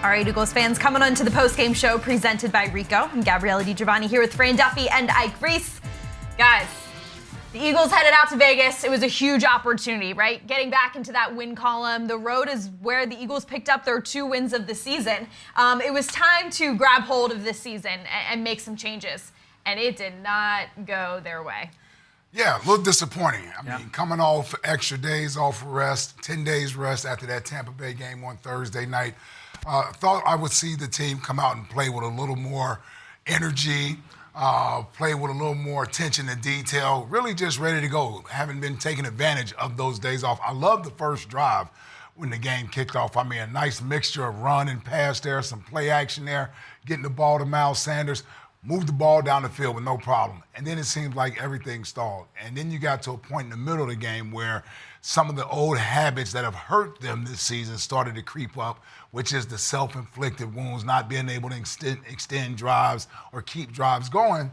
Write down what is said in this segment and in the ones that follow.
All right, Eagles fans, coming on to the Postgame Show presented by Ricoh. I'm Gabriella DiGiovanni here with Fran Duffy and Ike Reese. Guys, the Eagles headed out to Vegas. It was a huge opportunity, right? Getting back into that win column. The road is where the Eagles picked up their 2 wins of the season. It was time to grab hold of this season and make some changes. And it did not go their way. Yeah, a little disappointing. I mean, coming off extra days off rest, 10 days rest after that Tampa Bay game on Thursday night. Thought I would see the team come out and play with a little more energy, play with a little more attention to detail, really just ready to go. Haven't been taking advantage of those days off. I love the first drive when the game kicked off. I mean, a nice mixture of run and pass there, some play action there, getting the ball to Miles Sanders, moved the ball down the field with no problem. And then it seemed like everything stalled. And then you got to a point in the middle of the game where some of the old habits that have hurt them this season started to creep up, which is the self-inflicted wounds, not being able to extend drives or keep drives going.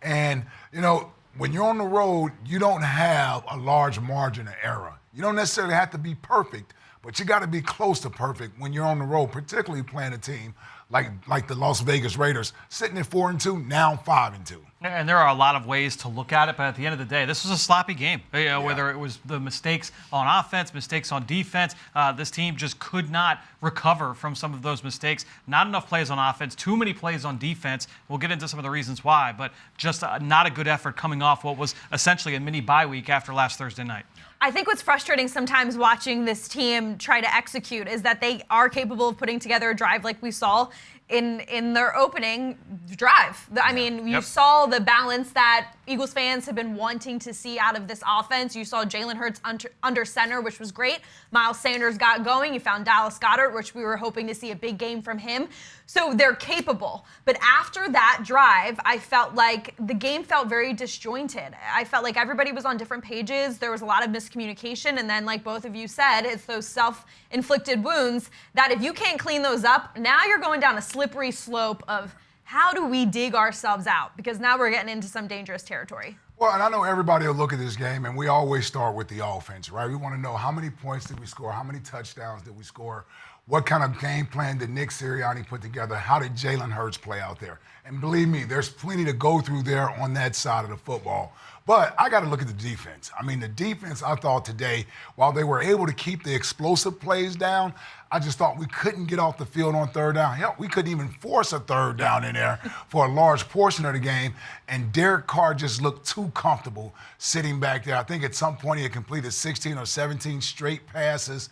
And, you know, when you're on the road, you don't have a large margin of error. You don't necessarily have to be perfect, but you got to be close to perfect when you're on the road, particularly playing a team like the Las Vegas Raiders, sitting at 4-2, now 5-2. And there are a lot of ways to look at it, but at the end of the day, this was a sloppy game. Whether it was the mistakes on offense, mistakes on defense, this team just could not recover from some of those mistakes. Not enough plays on offense, too many plays on defense. We'll get into some of the reasons why, but just not a good effort coming off what was essentially a mini bye week after last Thursday night. I think what's frustrating sometimes watching this team try to execute is that they are capable of putting together a drive like we saw in their opening drive. I mean, you saw the balance that Eagles fans have been wanting to see out of this offense. You saw Jalen Hurts under center, which was great. Miles Sanders got going. You found Dallas Goddard, which we were hoping to see a big game from him. So they're capable. But after that drive, I felt like the game felt very disjointed. I felt like everybody was on different pages. There was a lot of miscommunication. And then, like both of you said, it's those self-inflicted wounds that if you can't clean those up, now you're going down a slippery slope of how do we dig ourselves out? Because now we're getting into some dangerous territory. Well, and I know everybody will look at this game, and we always start with the offense, right? We want to know how many points did we score, how many touchdowns did we score, what kind of game plan did Nick Sirianni put together, how did Jalen Hurts play out there? And believe me, there's plenty to go through there on that side of the football. But I got to look at the defense. I mean, the defense, I thought today, while they were able to keep the explosive plays down, I just thought we couldn't get off the field on third down. Hell, we couldn't even force a third down in there for a large portion of the game. And Derek Carr just looked too comfortable sitting back there. I think at some point he had completed 16 or 17 straight passes.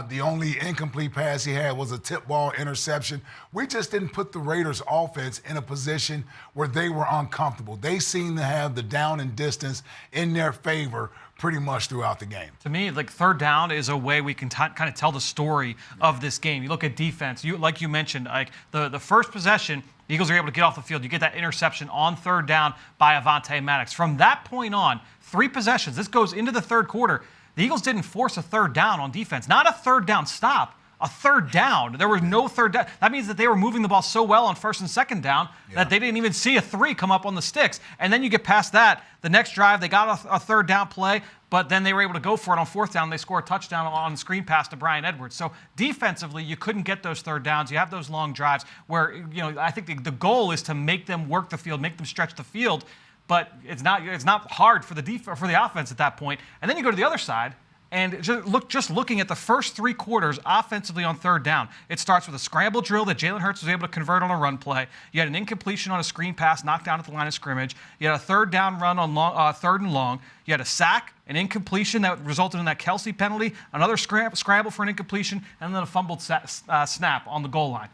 The only incomplete pass he had was a tip ball interception. We just didn't put the Raiders' offense in a position where they were uncomfortable. They seemed to have the down and distance in their favor pretty much throughout the game. To me, like third down is a way we can kind of tell the story of this game. You look at defense, like you mentioned, like the first possession, the Eagles are able to get off the field. You get that interception on third down by Avonte Maddox. From that point on, 3 possessions. This goes into the third quarter. The Eagles didn't force a third down on defense. Not a third down stop, a third down. There was no third down. That means that they were moving the ball so well on first and second down that they didn't even see a 3 come up on the sticks. And then you get past that. The next drive, they got a third down play, but then they were able to go for it on fourth down. They score a touchdown on the screen pass to Bryan Edwards. So defensively, you couldn't get those third downs. You have those long drives where, you know, I think the goal is to make them work the field, make them stretch the field. But it's not hard for the offense at that point. And then you go to the other side, and just looking at the first 3 quarters offensively on third down, it starts with a scramble drill that Jalen Hurts was able to convert on a run play. You had an incompletion on a screen pass knocked down at the line of scrimmage. You had a third down run on third and long. You had a sack, an incompletion that resulted in that Kelsey penalty, another scramble for an incompletion, and then a fumbled snap on the goal line.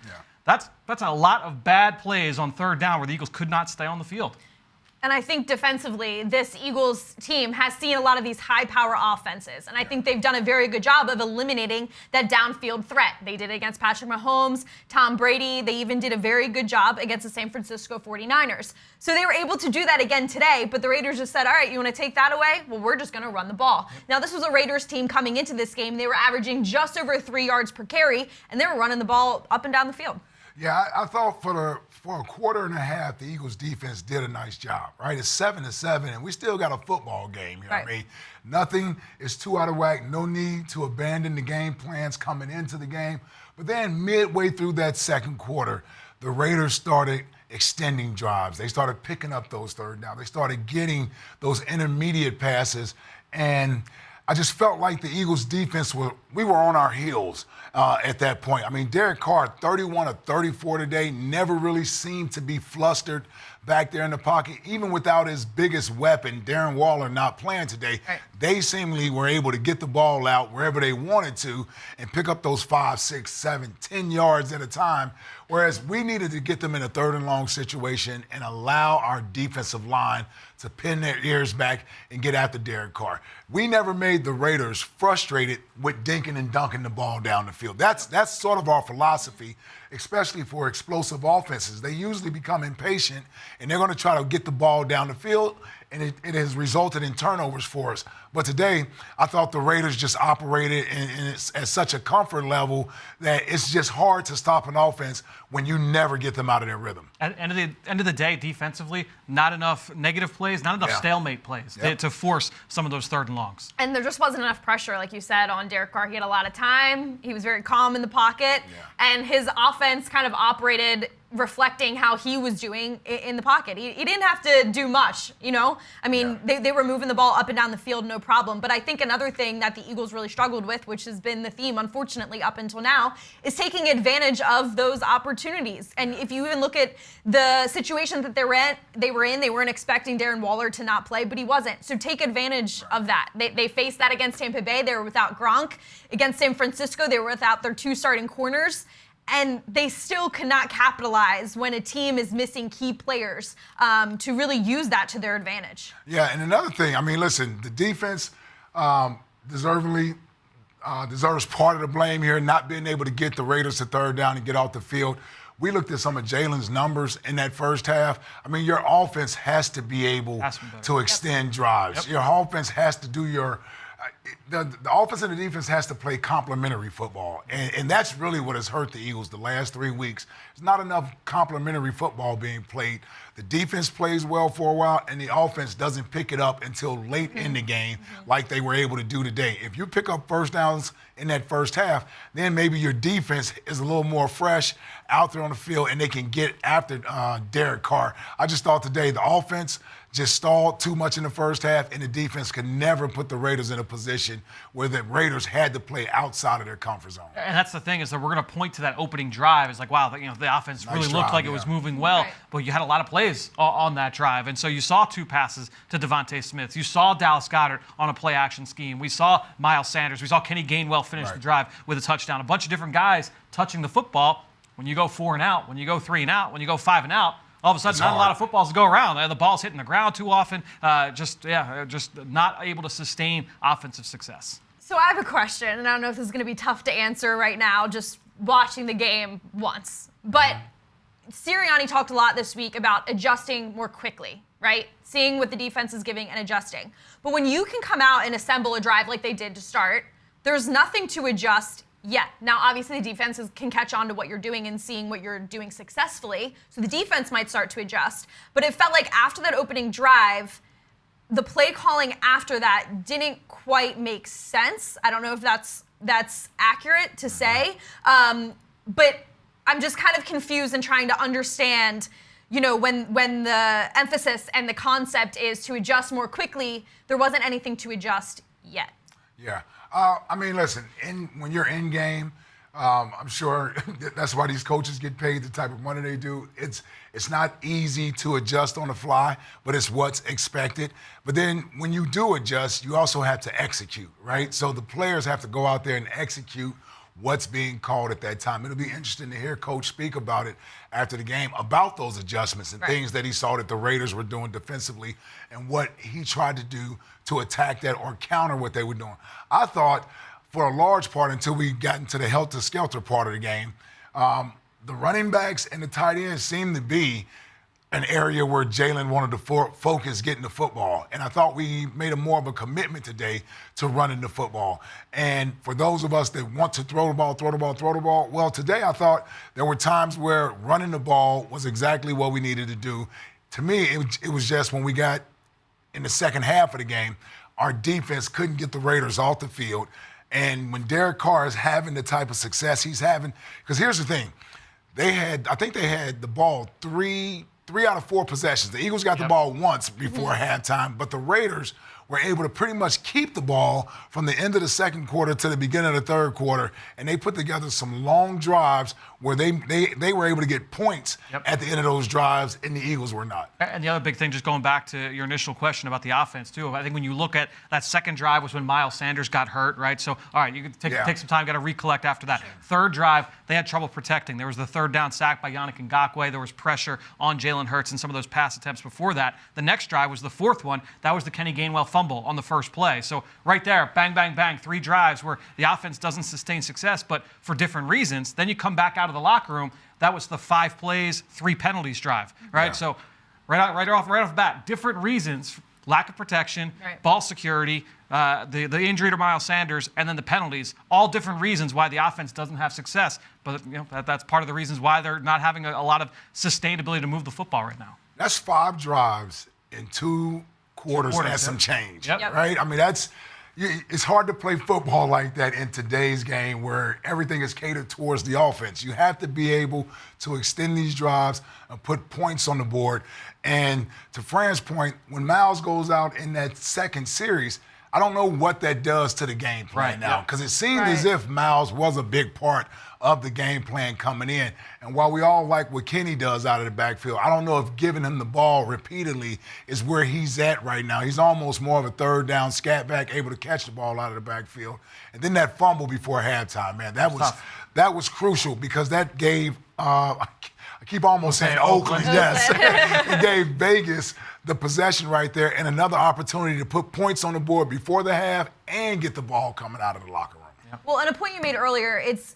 Yeah. That's a lot of bad plays on third down where the Eagles could not stay on the field. And I think defensively, this Eagles team has seen a lot of these high-power offenses. And I think they've done a very good job of eliminating that downfield threat. They did it against Patrick Mahomes, Tom Brady. They even did a very good job against the San Francisco 49ers. So they were able to do that again today, but the Raiders just said, all right, you want to take that away? Well, we're just going to run the ball. Now, this was a Raiders team coming into this game. They were averaging just over 3 yards per carry, and they were running the ball up and down the field. Yeah, I thought for a quarter and a half, the Eagles defense did a nice job, right? It's 7-7, and we still got a football game, you know what I mean? Nothing is too out of whack, no need to abandon the game plans coming into the game. But then midway through that second quarter, the Raiders started extending drives. They started picking up those third down. They started getting those intermediate passes. And I just felt like the Eagles defense, we were on our heels at that point. I mean, Derek Carr, 31 of 34 today, never really seemed to be flustered back there in the pocket. Even without his biggest weapon, Darren Waller, not playing today, right, they seemingly were able to get the ball out wherever they wanted to and pick up those 5, 6, 7, 10 yards at a time, whereas we needed to get them in a third and long situation and allow our defensive line to pin their ears back and get after Derek Carr. We never made the Raiders frustrated with dinking and dunking the ball down the field. That's sort of our philosophy, especially for explosive offenses. They usually become impatient, and they're going to try to get the ball down the field, and it has resulted in turnovers for us. But today, I thought the Raiders just operated at such a comfort level that it's just hard to stop an offense when you never get them out of their rhythm. At the end of the day, defensively, not enough negative plays, not enough stalemate plays to force some of those third and longs. And there just wasn't enough pressure, like you said, on Derek Carr. He had a lot of time. He was very calm in the pocket. And his offense kind of operated reflecting how he was doing in the pocket. He didn't have to do much, you know? I mean, they were moving the ball up and down the field, no problem. But I think another thing that the Eagles really struggled with, which has been the theme, unfortunately, up until now, is taking advantage of those opportunities. And if you even look at the situation that they were in, they weren't expecting Darren Waller to not play, but he wasn't. So take advantage of that. They faced that against Tampa Bay. They were without Gronk. Against San Francisco, they were without their 2 starting corners. And they still cannot capitalize when a team is missing key players to really use that to their advantage. Yeah, and another thing, I mean, listen, the defense deserves part of the blame here, not being able to get the Raiders to third down and get off the field. We looked at some of Jalen's numbers in that first half. I mean, your offense has to be able to extend drives. Your offense has to do the offense and the defense has to play complementary football. And that's really what has hurt the Eagles the last 3 weeks. There's not enough complementary football being played. The defense plays well for a while, and the offense doesn't pick it up until late in the game like they were able to do today. If you pick up first downs in that first half, then maybe your defense is a little more fresh out there on the field, and they can get after Derek Carr. I just thought today the offense just stalled too much in the first half, and the defense could never put the Raiders in a position where the Raiders had to play outside of their comfort zone. And that's the thing, is that we're going to point to that opening drive. It's like, wow, the offense really looked like it was moving well, but you had a lot of plays on that drive. And so you saw 2 passes to Devontae Smith. You saw Dallas Goddard on a play-action scheme. We saw Miles Sanders. We saw Kenny Gainwell finish the drive with a touchdown. A bunch of different guys touching the football. When you go 4 and out, when you go 3 and out, when you go 5 and out, all of a sudden, not a lot of footballs to go around. The ball's hitting the ground too often. Just not able to sustain offensive success. So I have a question, and I don't know if this is going to be tough to answer right now, just watching the game once. But Sirianni talked a lot this week about adjusting more quickly, right? Seeing what the defense is giving and adjusting. But when you can come out and assemble a drive like they did to start, there's nothing to adjust yet. Now, obviously, the defenses can catch on to what you're doing and seeing what you're doing successfully. So the defense might start to adjust. But it felt like after that opening drive, the play calling after that didn't quite make sense. I don't know if that's accurate to say. But I'm just kind of confused and trying to understand, you know, when the emphasis and the concept is to adjust more quickly, there wasn't anything to adjust yet. Yeah. I mean, listen, when you're in game, I'm sure that's why these coaches get paid the type of money they do. It's not easy to adjust on the fly, but it's what's expected. But then when you do adjust, you also have to execute, right? So the players have to go out there and execute what's being called at that time. It'll be interesting to hear Coach speak about it after the game, about those adjustments and things that he saw that the Raiders were doing defensively and what he tried to do to attack that or counter what they were doing. I thought for a large part, until we got into the helter-skelter part of the game, the running backs and the tight ends seemed to be an area where Jalen wanted to focus getting the football. And I thought we made more of a commitment today to running the football. And for those of us that want to throw the ball, well, today I thought there were times where running the ball was exactly what we needed to do. To me, it was just when we got in the second half of the game, our defense couldn't get the Raiders off the field. And when Derek Carr is having the type of success he's having, because here's the thing, I think they had the ball three out of 4 possessions. The Eagles got the ball once before halftime, but the Raiders were able to pretty much keep the ball from the end of the second quarter to the beginning of the third quarter, and they put together some long drives where they were able to get points at the end of those drives, and the Eagles were not. And the other big thing, just going back to your initial question about the offense, too, I think when you look at that second drive was when Miles Sanders got hurt, right? So, all right, you can take some time, got to recollect after that. Sure. Third drive, they had trouble protecting. There was the third down sack by Yannick Ngakoue. There was pressure on Jalen Hurts and some of those pass attempts before that. The next drive was the fourth one. That was the Kenny Gainwell fumble on the first play. So right there, bang, bang, bang, 3 drives where the offense doesn't sustain success, but for different reasons. Then you come back out of the locker room. That was the 5 plays, 3 penalties drive, right? Yeah. So right off the bat, different reasons: lack of protection, ball security, the injury to Miles Sanders, and then the penalties. All different reasons why the offense doesn't have success. But that's part of the reasons why they're not having a lot of sustainability to move the football right now. That's 5 drives in 2 quarters and some change, right? I mean, it's hard to play football like that in today's game where everything is catered towards the offense. You have to be able to extend these drives and put points on the board. And to Fran's point, when Miles goes out in that second series, I don't know what that does to the game plan now, because it seemed as if Miles was a big part of the game plan coming in. And while we all like what Kenny does out of the backfield, I don't know if giving him the ball repeatedly is where he's at right now. He's almost more of a third down scat back, able to catch the ball out of the backfield. And then that fumble before halftime, man, that was crucial, because that gave I keep almost saying Oakland, yes. It gave Vegas the possession right there and another opportunity to put points on the board before the half and get the ball coming out of the locker room. Well, and a point you made earlier, it's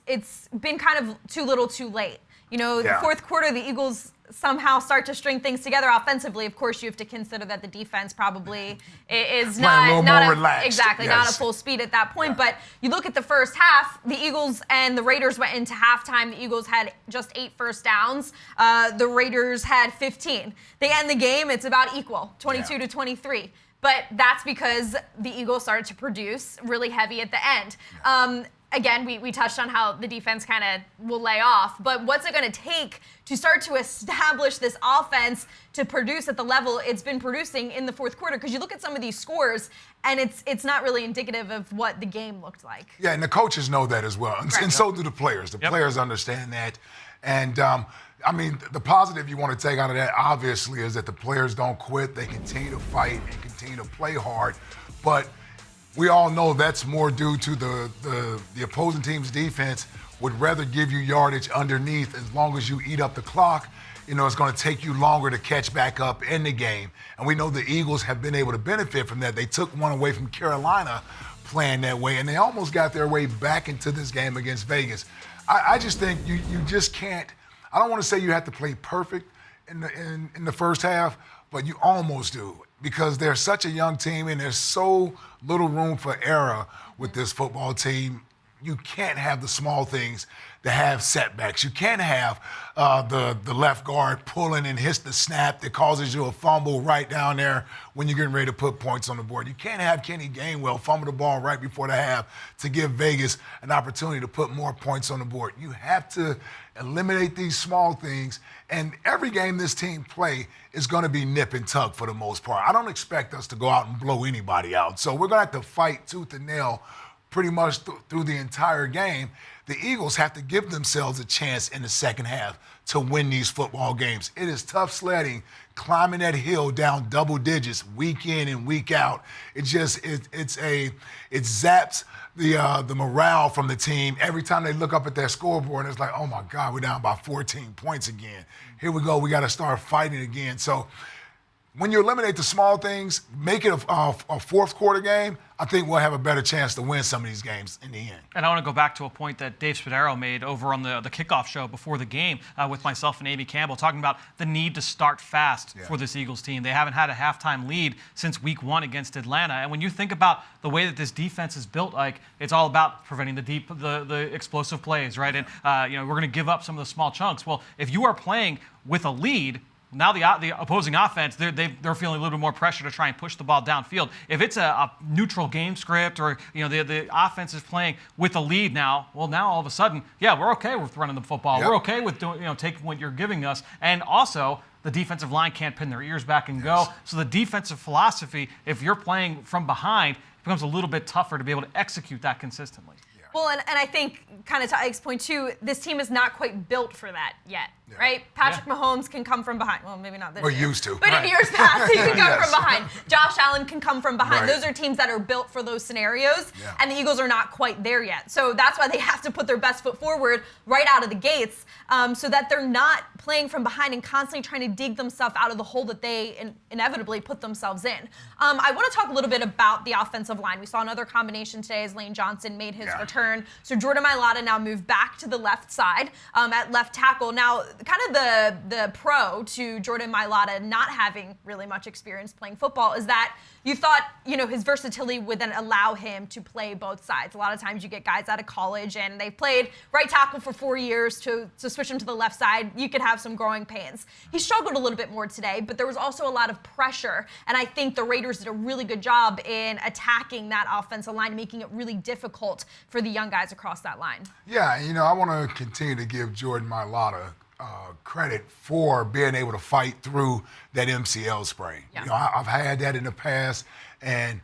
been kind of too little too late. The fourth quarter, the Eagles somehow start to string things together offensively. Of course, you have to consider that the defense probably is not a full speed at that point. But you look at the first half, the Eagles and the Raiders went into halftime. The Eagles had just 8 first downs. The Raiders had 15. They end the game, it's about equal, 22-23. But that's because the Eagles started to produce really heavy at the end. Again, we touched on how the defense kind of will lay off, but what's it going to take to start to establish this offense to produce at the level it's been producing in the fourth quarter? Because you look at some of these scores, and it's not really indicative of what the game looked like. Yeah, and the coaches know that as well, and so do the players. The players understand that. And, I mean, the positive you want to take out of that, obviously, is that the players don't quit. They continue to fight and continue to play hard. But we all know that's more due to the opposing team's defense would rather give you yardage underneath. As long as you eat up the clock, it's going to take you longer to catch back up in the game. And we know the Eagles have been able to benefit from that. They took one away from Carolina playing that way, and they almost got their way back into this game against Vegas. I just think you just can't. I don't want to say you have to play perfect in the first half, but you almost do, because they're such a young team and there's so little room for error with this football team. You can't have the small things that have setbacks. You can't have the left guard pulling and hits the snap that causes you a fumble right down there when you're getting ready to put points on the board. You can't have Kenny Gainwell fumble the ball right before the half to give Vegas an opportunity to put more points on the board. You have to eliminate these small things, and every game this team play is going to be nip and tuck for the most part. I don't expect us to go out and blow anybody out. So we're going to have to fight tooth and nail pretty much through the entire game. The Eagles have to give themselves a chance in the second half to win these football games. It is tough sledding, climbing that hill down double digits week in and week out. It zaps the morale from the team every time they look up at their scoreboard, and it's like, oh my God, we're down by 14 points again. Here we go, we got to start fighting again. So when you eliminate the small things, make it a fourth quarter game, I think we'll have a better chance to win some of these games in the end. And I want to go back to a point that Dave Spadaro made over on the kickoff show before the game with myself and Amy Campbell, talking about the need to start fast for this Eagles team. They haven't had a halftime lead since week 1 against Atlanta. And when you think about the way that this defense is built, like, it's all about preventing the explosive plays, right? And we're going to give up some of the small chunks. Well, if you are playing with a lead, now the opposing offense, they're feeling a little bit more pressure to try and push the ball downfield. If it's a neutral game script, or the offense is playing with a lead now, well, now all of a sudden, yeah, we're okay with running the football. Yep. We're okay with taking what you're giving us, and also the defensive line can't pin their ears back and go. So the defensive philosophy, if you're playing from behind, it becomes a little bit tougher to be able to execute that consistently. Well, and I think, kind of to Ike's point too, this team is not quite built for that yet, right? Patrick Mahomes can come from behind. Well, maybe not this year. We're used to. But in years past, he can come from behind. Josh Allen can come from behind. Those are teams that are built for those scenarios, and the Eagles are not quite there yet. So that's why they have to put their best foot forward right out of the gates, so that they're not playing from behind and constantly trying to dig themselves out of the hole that they inevitably put themselves in. I want to talk a little bit about the offensive line. We saw another combination today as Lane Johnson made his return. So Jordan Mailata now moved back to the left side at left tackle. Now, kind of the pro to Jordan Mailata not having really much experience playing football is that you thought, his versatility would then allow him to play both sides. A lot of times you get guys out of college and they've played right tackle for 4 years to switch them to the left side. You could have some growing pains. He struggled a little bit more today, but there was also a lot of pressure. And I think the Raiders did a really good job in attacking that offensive line, making it really difficult for the young guys across that line. Yeah, I want to continue to give Jordan Mailata credit for being able to fight through that MCL sprain. Yeah. I've had that in the past, and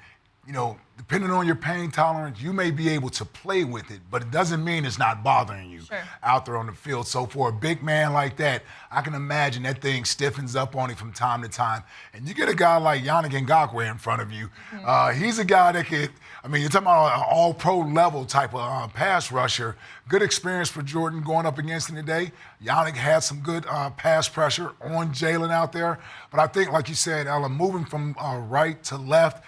depending on your pain tolerance, you may be able to play with it, but it doesn't mean it's not bothering you out there on the field. So for a big man like that, I can imagine that thing stiffens up on him from time to time. And you get a guy like Yannick Ngakoue in front of you. He's a guy that could, you're talking about an all-pro level type of pass rusher. Good experience for Jordan going up against him today. Yannick had some good pass pressure on Jalen out there. But I think, like you said, Ella, moving from right to left,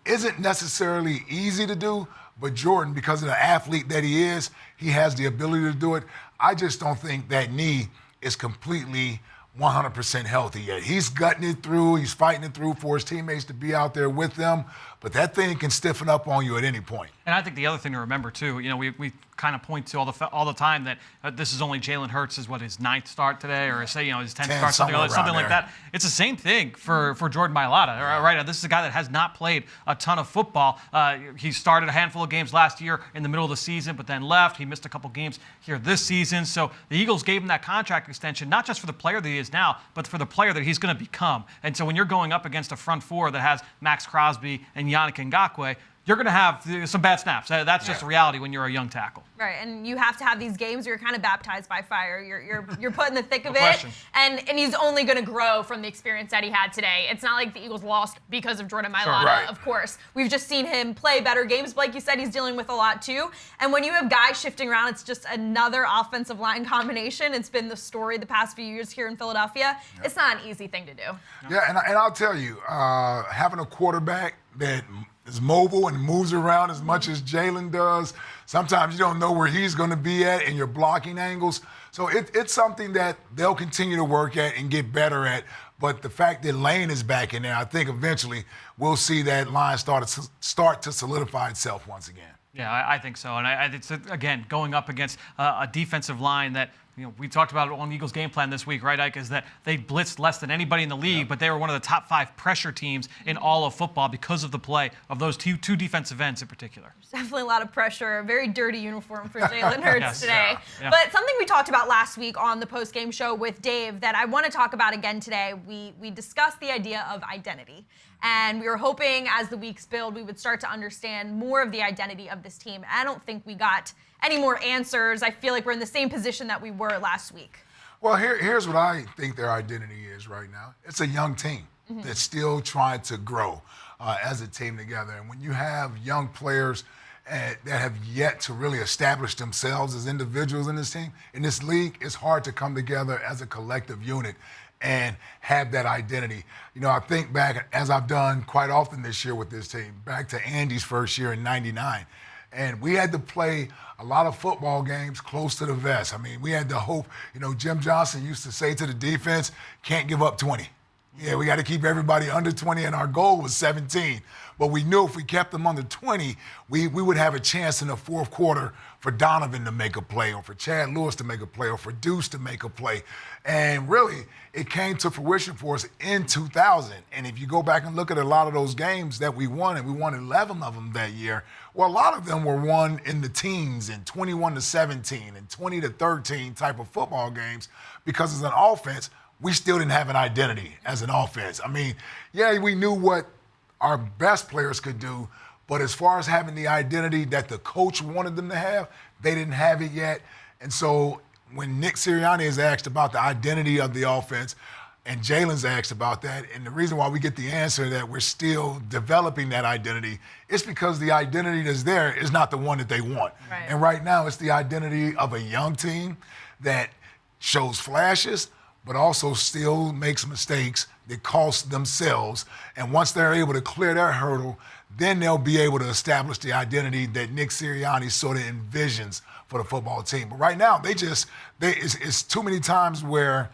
isn't necessarily easy to do, but Jordan, because of the athlete that he is, he has the ability to do it. I just don't think that knee is completely 100% healthy yet. He's gutting it through, he's fighting it through for his teammates to be out there with them, but that thing can stiffen up on you at any point. And I think the other thing to remember too, we kind of point to all the time that this is only Jalen Hurts' his 9th start today, or his 10th start, something like that. It's the same thing for Jordan Mailata, right? This is a guy that has not played a ton of football. He started a handful of games last year in the middle of the season, but then left. He missed a couple games here this season. So the Eagles gave him that contract extension, not just for the player that he is now, but for the player that he's going to become. And so when you're going up against a front four that has Max Crosby and Yannick Ngakoue, you're going to have some bad snaps. That's just the reality when you're a young tackle. Right, and you have to have these games where you're kind of baptized by fire. You're put in the thick of it, and he's only going to grow from the experience that he had today. It's not like the Eagles lost because of Jordan Mailata, of course. We've just seen him play better games. But like you said, he's dealing with a lot too. And when you have guys shifting around, it's just another offensive line combination. It's been the story the past few years here in Philadelphia. It's not an easy thing to do. Yeah, and I'll tell you, having a quarterback that is mobile and moves around as much as Jalen does, sometimes you don't know where he's going to be at in your blocking angles. So it's something that they'll continue to work at and get better at. But the fact that Lane is back in there, I think eventually we'll see that line start to solidify itself once again. Yeah, I think so. And it's, again, going up against a defensive line that, we talked about it on the Eagles game plan this week, right, Ike, is that they blitzed less than anybody in the league, but they were one of the top 5 pressure teams in all of football because of the play of those two defensive ends in particular. There's definitely a lot of pressure, a very dirty uniform for Jalen Hurts today. Yeah. But something we talked about last week on the Postgame Show with Dave that I want to talk about again today, we discussed the idea of identity. And we were hoping as the weeks build, we would start to understand more of the identity of this team. I don't think we got any more answers. I feel like we're in the same position that we were last week. Well, here's what I think their identity is right now. It's a young team that's still trying to grow as a team together. And when you have young players that have yet to really establish themselves as individuals in this team, in this league, it's hard to come together as a collective unit and have that identity. I think back, as I've done quite often this year with this team, back to Andy's first year in '99. And we had to play a lot of football games close to the vest. We had to hope, Jim Johnson used to say to the defense, can't give up 20. Yeah, we got to keep everybody under 20, and our goal was 17. But we knew if we kept them under 20, we would have a chance in the fourth quarter for Donovan to make a play, or for Chad Lewis to make a play, or for Deuce to make a play. And really, it came to fruition for us in 2000. And if you go back and look at a lot of those games that we won, and we won 11 of them that year, well, a lot of them were won in the teens, in 21-17 and 20-13 type of football games, because as an offense, we still didn't have an identity as an offense. I mean, yeah, we knew what our best players could do, but as far as having the identity that the coach wanted them to have, they didn't have it yet. And so when Nick Sirianni is asked about the identity of the offense, and Jalen's asked about that, and the reason why we get the answer that we're still developing that identity is because the identity that's there is not the one that they want. Right. And right now it's the identity of a young team that shows flashes, but also still makes mistakes that cost themselves. And once they're able to clear their hurdle, then they'll be able to establish the identity that Nick Sirianni sort of envisions for the football team. But right now, it's too many times where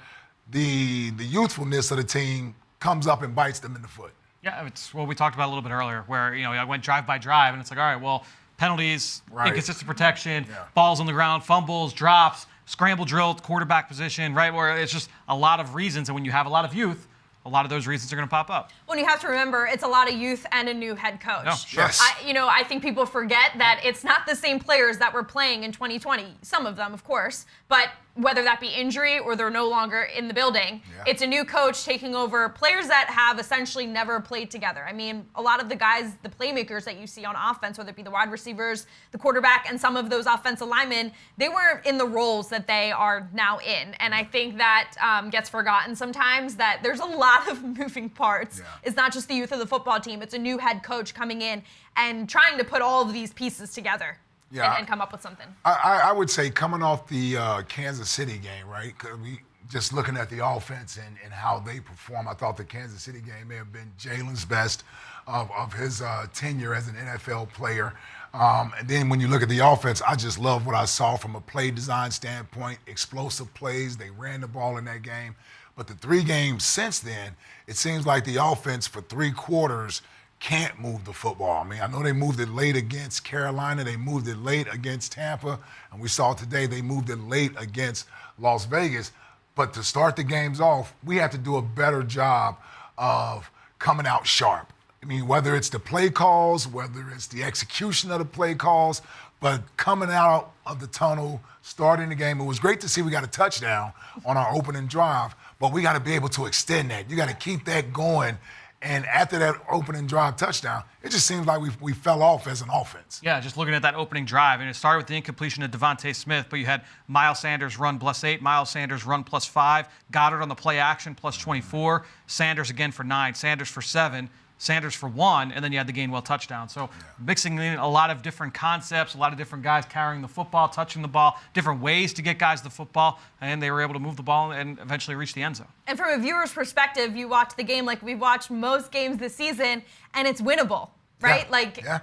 the youthfulness of the team comes up and bites them in the foot. Yeah, it's what we talked about a little bit earlier, where I went drive by drive, and it's like, all right, well, penalties, inconsistent protection, balls on the ground, fumbles, drops, scramble drill, quarterback position, right? Where it's just a lot of reasons, and when you have a lot of youth, a lot of those reasons are going to pop up. Well, you have to remember, it's a lot of youth and a new head coach. No, sure. Yes. I think people forget that it's not the same players that were playing in 2020. Some of them, of course, but whether that be injury or they're no longer in the building, it's a new coach taking over players that have essentially never played together. I mean, a lot of the guys, the playmakers that you see on offense, whether it be the wide receivers, the quarterback, and some of those offensive linemen, they weren't in the roles that they are now in. And I think that gets forgotten sometimes, that there's a lot of moving parts. Yeah. It's not just the youth of the football team. It's a new head coach coming in and trying to put all of these pieces together. Yeah. And come up with something. I would say coming off the Kansas City game, right? 'Cause we just looking at the offense and how they perform, I thought the Kansas City game may have been Jalen's best of his tenure as an NFL player. And then when you look at the offense, I just love what I saw from a play design standpoint, explosive plays. They ran the ball in that game. But the 3 games since then, it seems like the offense for 3 quarters can't move the football. I mean, I know they moved it late against Carolina. They moved it late against Tampa. And we saw today they moved it late against Las Vegas. But to start the games off, we have to do a better job of coming out sharp. I mean, whether it's the play calls, whether it's the execution of the play calls, but coming out of the tunnel, starting the game. It was great to see we got a touchdown on our opening drive, but we got to be able to extend that. You got to keep that going. And after that opening drive touchdown, it just seems like we fell off as an offense. Yeah, just looking at that opening drive, and it started with the incompletion of Devontae Smith, but you had Miles Sanders run +8, Miles Sanders run +5, Goddard on the play action +24, Sanders again for 9, Sanders for 7, Sanders for 1, and then you had the Gainwell touchdown. So mixing in a lot of different concepts, a lot of different guys carrying the football, touching the ball, different ways to get guys the football, and they were able to move the ball and eventually reach the end zone. And from a viewer's perspective, you watch the game like we've watched most games this season, and it's winnable, right?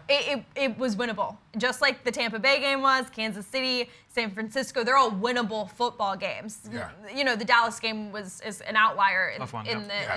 It was winnable. Just like the Tampa Bay game was, Kansas City, San Francisco, they're all winnable football games. Yeah. You know, the Dallas game is an outlier in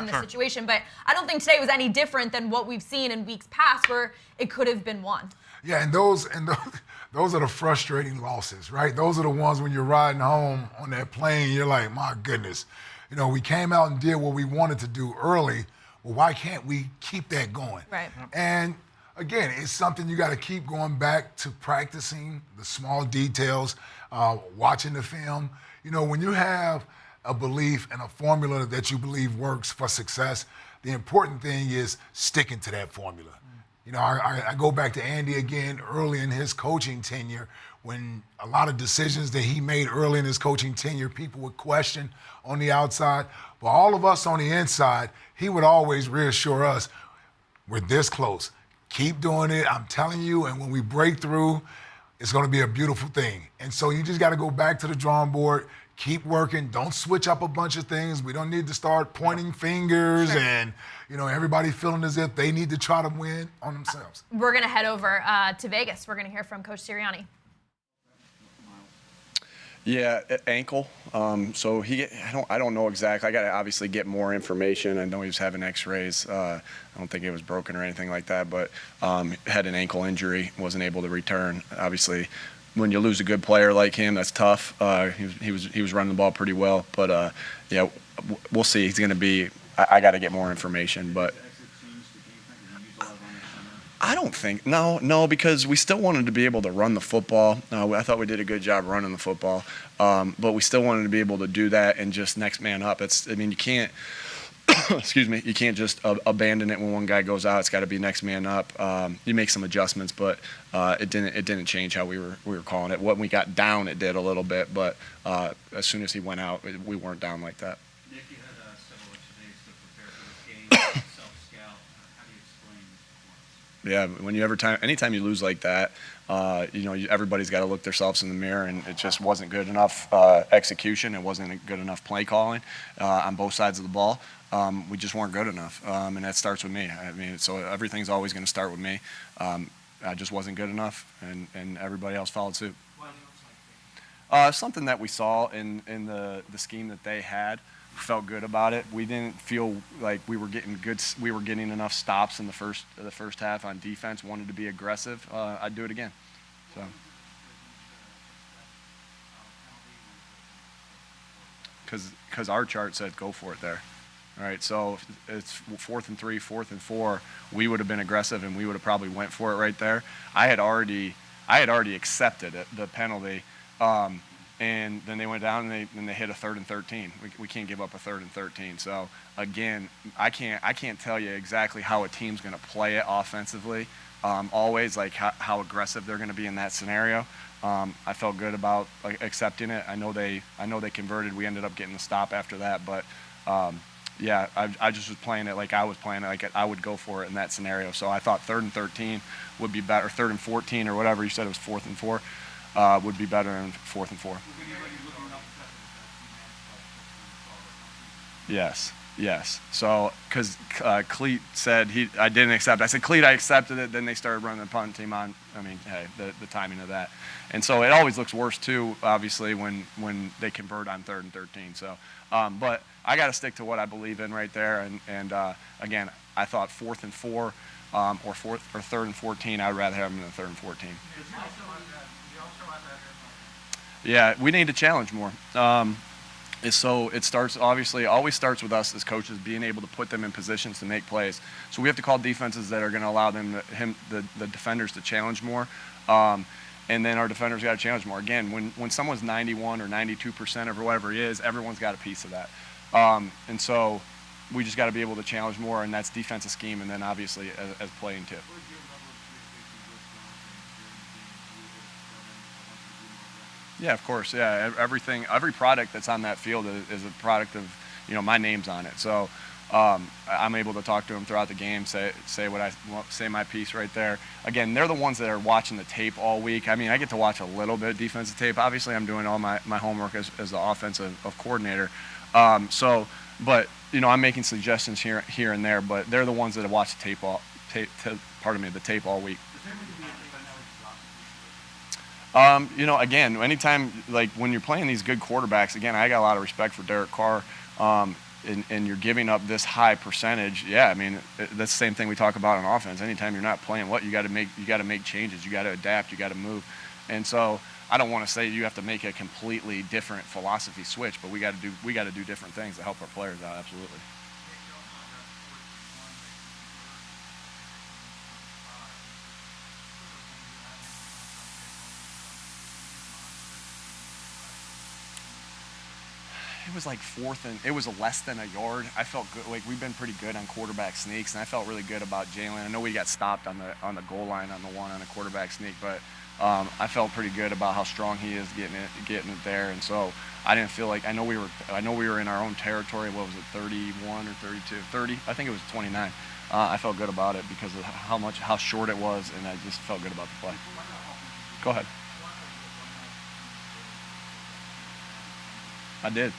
the situation, but I don't think today was any different than what we've seen in weeks past where it could have been won. Yeah, and those are the frustrating losses, right? Those are the ones when you're riding home on that plane, you're like, my goodness, we came out and did what we wanted to do early. Well, why can't we keep that going? Right. And again, it's something you got to keep going back to, practicing the small details, watching the film. When you have a belief and a formula that you believe works for success, the important thing is sticking to that formula. I go back to Andy again early in his coaching tenure, when a lot of decisions that he made early in his coaching tenure, people would question on the outside. But all of us on the inside, he would always reassure us, we're this close. Keep doing it. I'm telling you, and when we break through, it's going to be a beautiful thing. And so you just got to go back to the drawing board, keep working. Don't switch up a bunch of things. We don't need to start pointing fingers and, everybody feeling as if they need to try to win on themselves. We're going to head over to Vegas. We're going to hear from Coach Sirianni. Yeah, ankle. So I don't know exactly. I got to obviously get more information. I know he was having X-rays. I don't think it was broken or anything like that, but had an ankle injury, wasn't able to return. Obviously, when you lose a good player like him, that's tough. He was running the ball pretty well, but yeah, we'll see. He's going to be. I got to get more information, but. I don't think no, because we still wanted to be able to run the football. I thought we did a good job running the football, but we still wanted to be able to do that and just next man up. You can't, excuse me, you can't just abandon it when one guy goes out. It's got to be next man up. You make some adjustments, but it didn't change how we were calling it. When we got down, it did a little bit, but as soon as he went out, we weren't down like that. Nick, you had several extra days to prepare for this game. Self-scout. How do you explain this performance? Yeah, anytime you lose like that, everybody's got to look themselves in the mirror, and it just wasn't good enough execution. It wasn't good enough play calling on both sides of the ball. We just weren't good enough, and that starts with me. So everything's always going to start with me. I just wasn't good enough, and everybody else followed suit. Something that we saw in the scheme that they had. Felt good about it. We didn't feel like we were getting enough stops in the first half on defense. Wanted to be aggressive. I'd do it again. So. Because our chart said go for it there. All right, so if it's 4th and 3, 4th and 4, we would have been aggressive and we would have probably went for it right there. I had already accepted it, the penalty. And then they went down and they hit a 3rd and 13. We can't give up a 3rd and 13. So again, I can't tell you exactly how a team's going to play it offensively. Always like how aggressive they're going to be in that scenario. I felt good about accepting it. I know they converted. We ended up getting the stop after that, but yeah, I just was playing it like I was playing it. Like I would go for it in that scenario. So I thought 3rd and 13 would be better, 3rd and 14 or whatever you said. It was 4th and 4. Would be better in 4th and 4. Yes. So, because Cleat said I didn't accept. I said, Cleat, I accepted it. Then they started running the punt team on. Hey, the timing of that. And so it always looks worse too, obviously, when they convert on 3rd and 13. So, but I got to stick to what I believe in right there. And again, I thought 4th and 4 or 3rd and 14. I'd rather have them than 3rd and 14. Yeah, we need to challenge more. So it always starts with us as coaches being able to put them in positions to make plays. So we have to call defenses that are going to allow the defenders to challenge more, and then our defenders got to challenge more. Again, when someone's 91 or 92% or whatever it is, everyone's got a piece of that, and so we just got to be able to challenge more, and that's defensive scheme, and then obviously as playing too. Yeah, of course. Yeah, every product that's on that field is a product of, my name's on it. So I'm able to talk to them throughout the game, say my piece right there. Again, they're the ones that are watching the tape all week. I get to watch a little bit of defensive tape. Obviously, I'm doing all my homework as the offensive coordinator. But I'm making suggestions here and there. But they're the ones that have watched the tape all week. Again, anytime, like when you're playing these good quarterbacks, again, I got a lot of respect for Derek Carr, and you're giving up this high percentage. Yeah, that's the same thing we talk about on offense. Anytime you're not playing you got to make changes, you got to adapt, you got to move. And so I don't want to say you have to make a completely different philosophy switch, but we got to do different things to help our players out. Absolutely. It was like 4th and it was less than a yard. I felt good. Like we've been pretty good on quarterback sneaks, and I felt really good about Jalen. I know we got stopped on the goal line on a quarterback sneak, but I felt pretty good about how strong he is getting it there. And so I didn't feel like I know we were in our own territory. What was it, 31 or 32? 30? I think it was 29. I felt good about it because of how short it was, and I just felt good about the play. Go ahead. I did.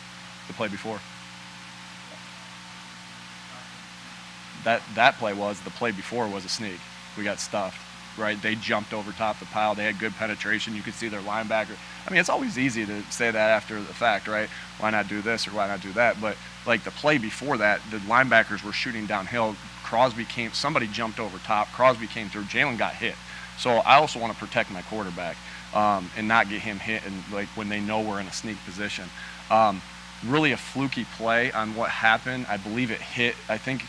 The play before. The play before was a sneak. We got stuffed. right? They jumped over top the pile. They had good penetration. You could see their linebacker. I mean, it's always easy to say that after the fact, right? Why not do this or why not do that? But like the play before that, the linebackers were shooting downhill. Somebody jumped over top. Crosby came through. Jalen got hit. So I also want to protect my quarterback and not get him hit and like when they know we're in a sneak position. Really a fluky play on what happened. I believe it hit. I think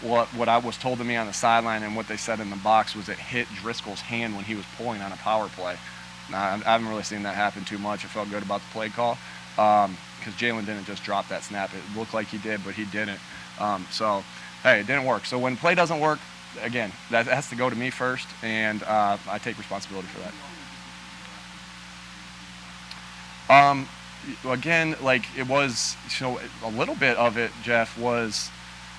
what I was told to me on the sideline and what they said in the box was it hit Driscoll's hand when he was pulling on a power play. I haven't really seen that happen too much. I felt good about the play call because Jalen didn't just drop that snap. It looked like he did, but he didn't. So, hey, it didn't work. So when play doesn't work, again, that has to go to me first, and I take responsibility for that. Again, like it was, a little bit of it, Jeff, was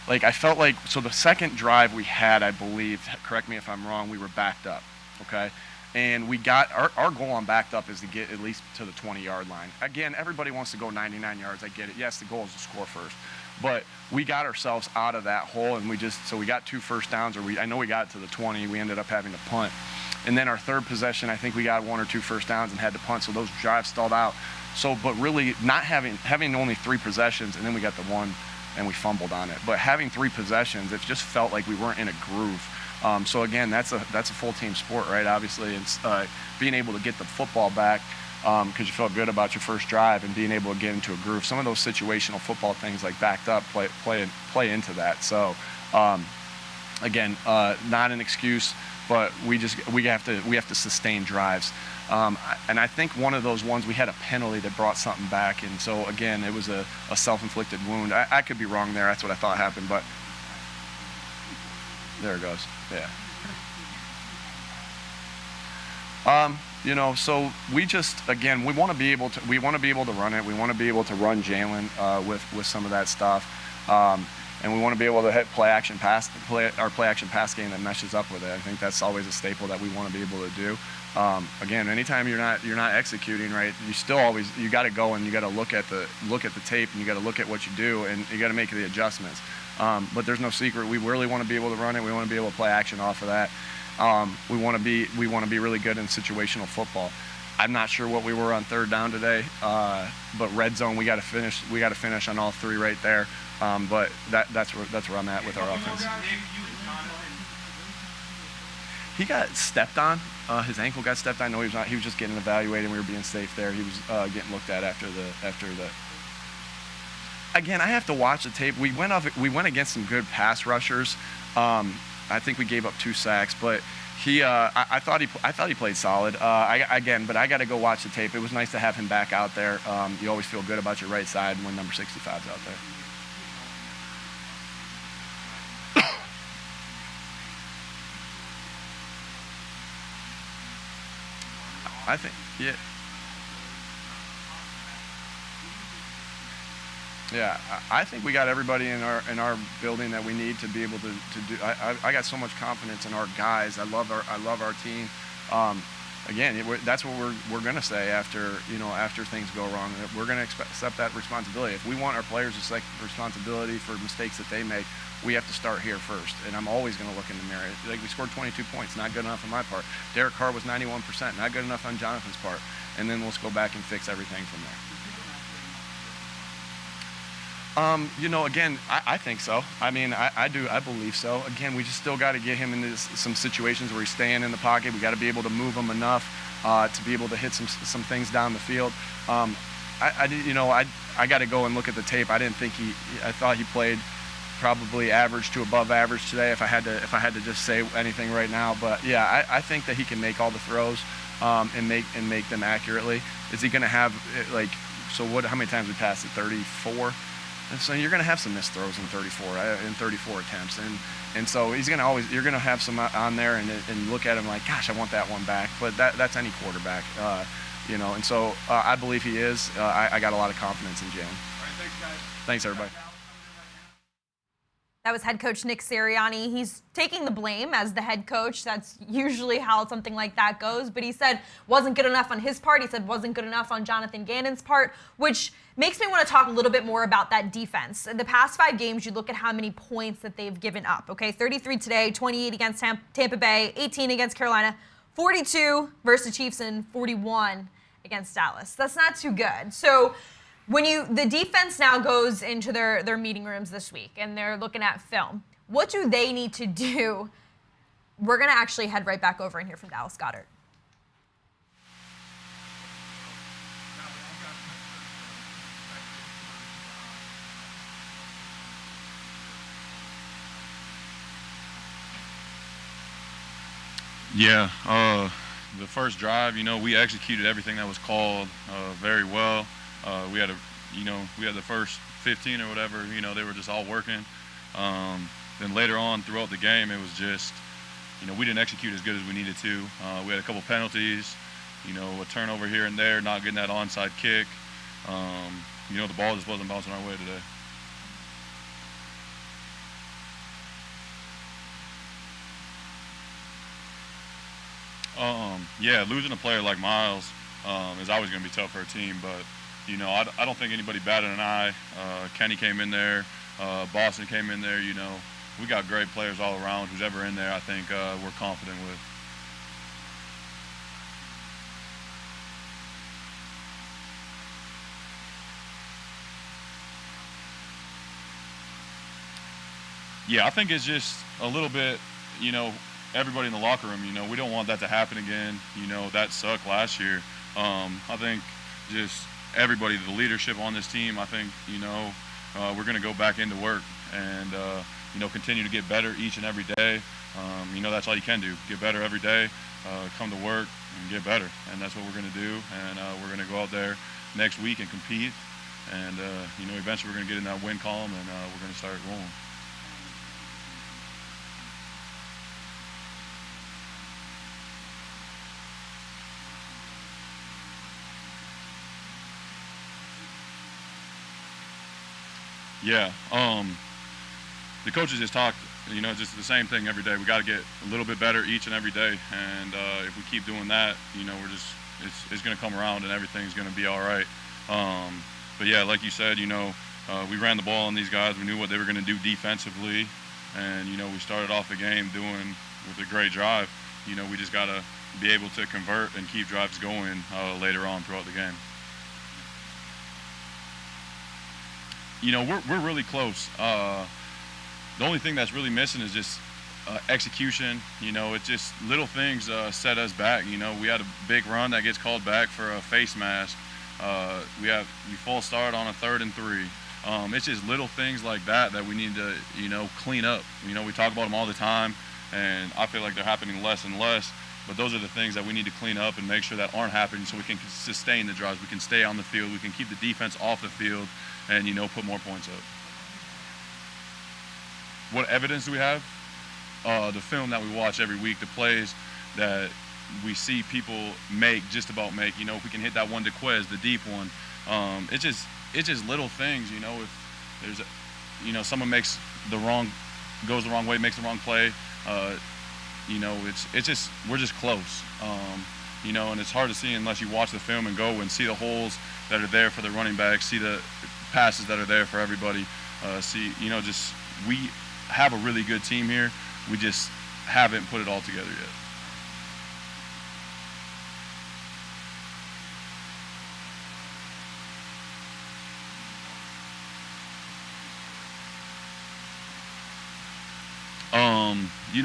like I felt like, so the second drive we had, I believe, correct me if I'm wrong, we were backed up, okay? And we got, our goal on backed up is to get at least to the 20-yard line. Again, everybody wants to go 99 yards, I get it. Yes, the goal is to score first. But we got ourselves out of that hole, and we got 2 first downs, I know we got to the 20, we ended up having to punt. And then our third possession, I think we got 1 or 2 first downs and had to punt, so those drives stalled out. So, but really not having only 3 possessions, and then we got the 1 and we fumbled on it. But having 3 possessions, it just felt like we weren't in a groove. So again, that's a full team sport, right? Obviously, it's being able to get the football back because you felt good about your first drive and being able to get into a groove. Some of those situational football things like backed up play into that. So again, not an excuse, but we have to sustain drives. And I think one of those ones we had a penalty that brought something back, and so again it was a self-inflicted wound. I could be wrong there. That's what I thought happened, but there it goes. Yeah. So we just we want to be able to run it. We want to be able to run Jalen with some of that stuff, and we want to be able to hit play action pass game that meshes up with it. I think that's always a staple that we want to be able to do. Again, anytime you're not executing right, you got to go and you got to look at the tape and you got to look at what you do and you got to make the adjustments. But there's no secret. We really want to be able to run it. We want to be able to play action off of that. We want to be really good in situational football. I'm not sure what we were on third down today, but red zone we got to finish. We got to finish on all 3 right there. But that's where I'm at with our offense. He got stepped on. His ankle got stepped on. No, he was not. He was just getting evaluated. We were being safe there. He was getting looked at after the. Again, I have to watch the tape. We went against some good pass rushers. I think we gave up 2 sacks, but I thought he played solid. But I got to go watch the tape. It was nice to have him back out there. You always feel good about your right side when number 65's out there. I think, yeah. Yeah, I think we got everybody in our building that we need to be able to do. I got so much confidence in our guys. I love our team. Again, that's what we're going to say after things go wrong. We're going to accept that responsibility. If we want our players to take responsibility for mistakes that they make, we have to start here first. And I'm always going to look in the mirror. Like, we scored 22 points, not good enough on my part. Derek Carr was 91%, not good enough on Jonathan's part. And then let's go back and fix everything from there. Again, I think so. I mean, I believe so. Again, we just still got to get him into some situations where he's staying in the pocket. We got to be able to move him enough to be able to hit some things down the field. I got to go and look at the tape. I thought he played probably average to above average today. If I had to just say anything right now, but yeah, I think that he can make all the throws and make them accurately. Is he going to have how many times we passed it? 34. And so you're going to have some missed throws in 34 attempts, and so you're going to have some on there and look at him like, gosh, I want that one back. But that's any quarterback, And so I believe he is. I got a lot of confidence in Jalen. All right, thanks, guys. Thanks, everybody. That was head coach Nick Sirianni. He's taking the blame as the head coach. That's usually how something like that goes. But he said wasn't good enough on his part. He said wasn't good enough on Jonathan Gannon's part, which makes me want to talk a little bit more about that defense. In the past 5 games, you look at how many points that they've given up. Okay, 33 today, 28 against Tampa Bay, 18 against Carolina, 42 versus the Chiefs, and 41 against Dallas. That's not too good. So when the defense now goes into their meeting rooms this week and they're looking at film, what do they need to do? We're going to actually head right back over and hear from Dallas Goddard. Yeah, the first drive, we executed everything that was called very well. We had the first 15 or whatever, they were just all working. Then later on throughout the game, it was just, we didn't execute as good as we needed to. We had a couple penalties, a turnover here and there, not getting that onside kick. The ball just wasn't bouncing our way today. Yeah, losing a player like Miles is always going to be tough for a team, but I don't think anybody batted an eye. Kenny came in there, Boston came in there. We got great players all around. Who's ever in there, I think we're confident with. Yeah, I think it's just a little bit, everybody in the locker room, we don't want that to happen again. That sucked last year. I think just everybody, the leadership on this team, I think, we're going to go back into work and, continue to get better each and every day. That's all you can do. Get better every day, come to work and get better. And that's what we're going to do. And we're going to go out there next week and compete. And, eventually we're going to get in that win column and we're going to start rolling. Yeah, the coaches just talked, just the same thing every day. We got to get a little bit better each and every day, and if we keep doing that, it's going to come around and everything's going to be all right. But yeah, like you said, we ran the ball on these guys. We knew what they were going to do defensively, and we started off the game with a great drive. We just got to be able to convert and keep drives going later on throughout the game. We're really close. The only thing that's really missing is just execution. It's just little things set us back. We had a big run that gets called back for a face mask. We false start on a 3rd and 3. It's just little things like that we need to, clean up. We talk about them all the time, and I feel like they're happening less and less. But those are the things that we need to clean up and make sure that aren't happening so we can sustain the drives. We can stay on the field. We can keep the defense off the field and, put more points up. What evidence do we have? The film that we watch every week, the plays that we see people just about make. If we can hit that one to Quez, the deep one. It's just little things, if there's someone goes the wrong way, makes the wrong play. We're just close. And it's hard to see unless you watch the film and go and see the holes that are there for the running backs, see the passes that are there for everybody. We have a really good team here. We just haven't put it all together yet.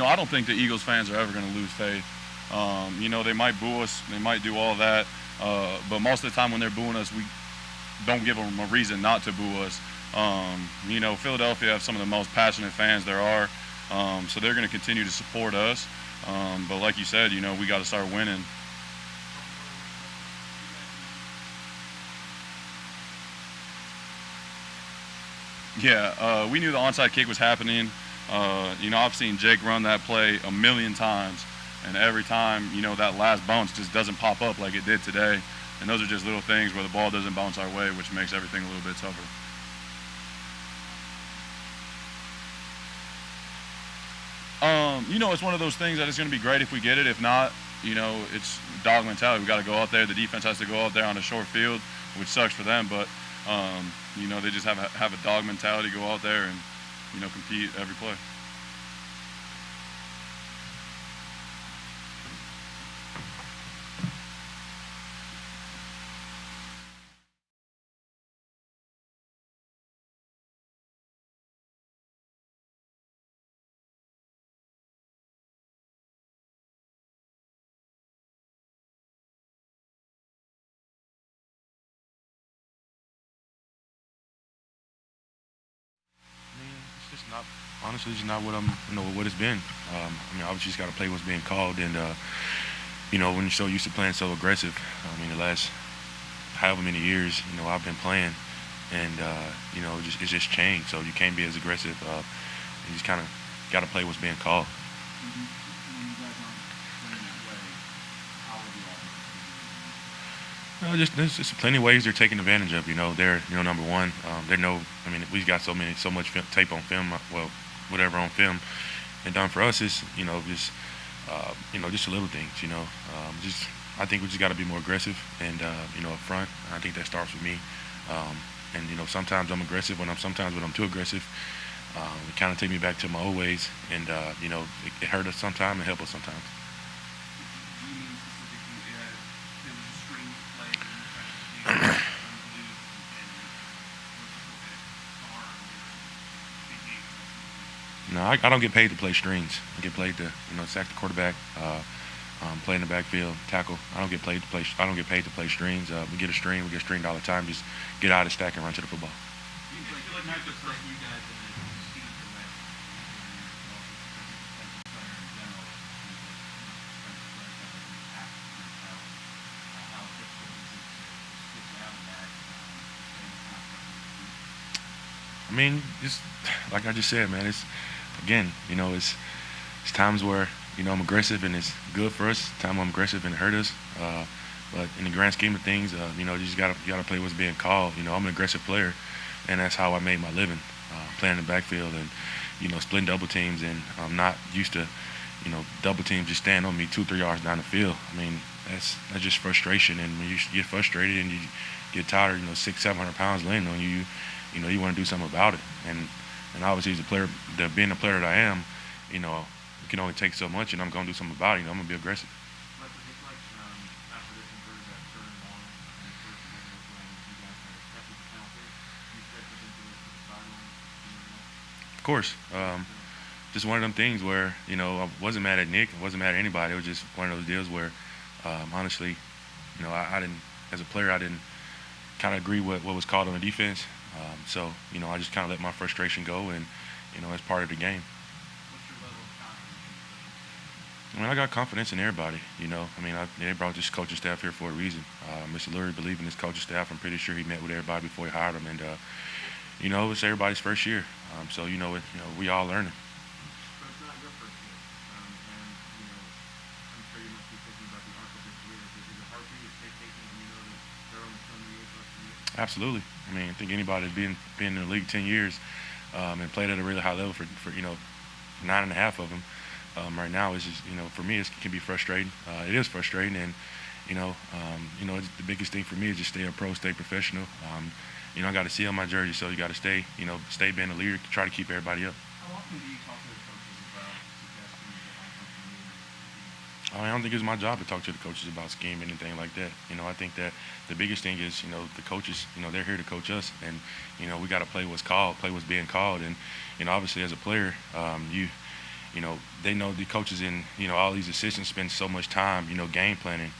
I don't think the Eagles fans are ever going to lose faith. They might boo us, they might do all that, but most of the time when they're booing us, we don't give them a reason not to boo us. Philadelphia have some of the most passionate fans there are, so they're going to continue to support us. But like you said, we got to start winning. Yeah, we knew the onside kick was happening. I've seen Jake run that play a million times, and every time, that last bounce just doesn't pop up like it did today. And those are just little things where the ball doesn't bounce our way, which makes everything a little bit tougher. It's one of those things that it's going to be great if we get it. If not, it's dog mentality. We got to go out there. The defense has to go out there on a short field, which sucks for them. But they just have a dog mentality. Go out there and compete every play. Honestly, it's not what what it's been. Obviously, just got to play what's being called, and when you're so used to playing so aggressive, the last however many years, I've been playing, and it's just changed. So you can't be as aggressive. You just kind of got to play what's being called. There's just plenty of ways they're taking advantage of. They're number one. We've got so much tape on film. Well, whatever on film, and done for us is just the little things. I think we just got to be more aggressive and up front. I think that starts with me. Sometimes I'm aggressive sometimes when I'm too aggressive. It kind of take me back to my old ways, and it hurt us sometimes and help us sometimes. No, I don't get paid to play strings. I get paid to sack the quarterback, play in the backfield, tackle. I don't get paid to play strings. We get stringed all the time. Just get out of the stack and run to the football. Just like I just said, man. It's times where I'm aggressive and it's good for us. Times I'm aggressive and it hurt us. But in the grand scheme of things, you just gotta play what's being called. I'm an aggressive player, and that's how I made my living, playing in the backfield and splitting double teams. And I'm not used to double teams just stand on me 2-3 yards down the field. That's just frustration. And when you get frustrated and you get tired, 600-700 pounds laying on you. You want to do something about it, and obviously as a player, being the player that I am, you can only take so much, and I'm going to do something about it. I'm going to be aggressive. Of course, just one of them things where I wasn't mad at Nick, I wasn't mad at anybody. It was just one of those deals where, honestly, I didn't, as a player, I didn't kind of agree with what was called on the defense. So I just kind of let my frustration go, and it's part of the game. What's your level of confidence? I got confidence in everybody. They brought this coaching staff here for a reason. Mr. Lurie believed in his coaching staff. I'm pretty sure he met with everybody before he hired them, and it's everybody's first year. So we all learning. But it's not your first year, and I'm sure you must be thinking about the arc of your career. Is it hard for you to stay patient when you know that they're only so many years left for you? Absolutely. I think anybody being in the league 10 years and played at a really high level for 9.5 of them right now is just for me it can be frustrating. It is frustrating, and the biggest thing for me is just stay a pro, stay professional. I got to see on my jersey, so you got to stay being a leader, try to keep everybody up. How often do you talk to the coaches about suggestions about something? I don't think it's my job to talk to the coaches about scheme or anything like that. I think that the biggest thing is, the coaches, they're here to coach us, and, we got to play what's being called. And, obviously as a player, they know the coaches and, all these assistants spend so much time, game planning.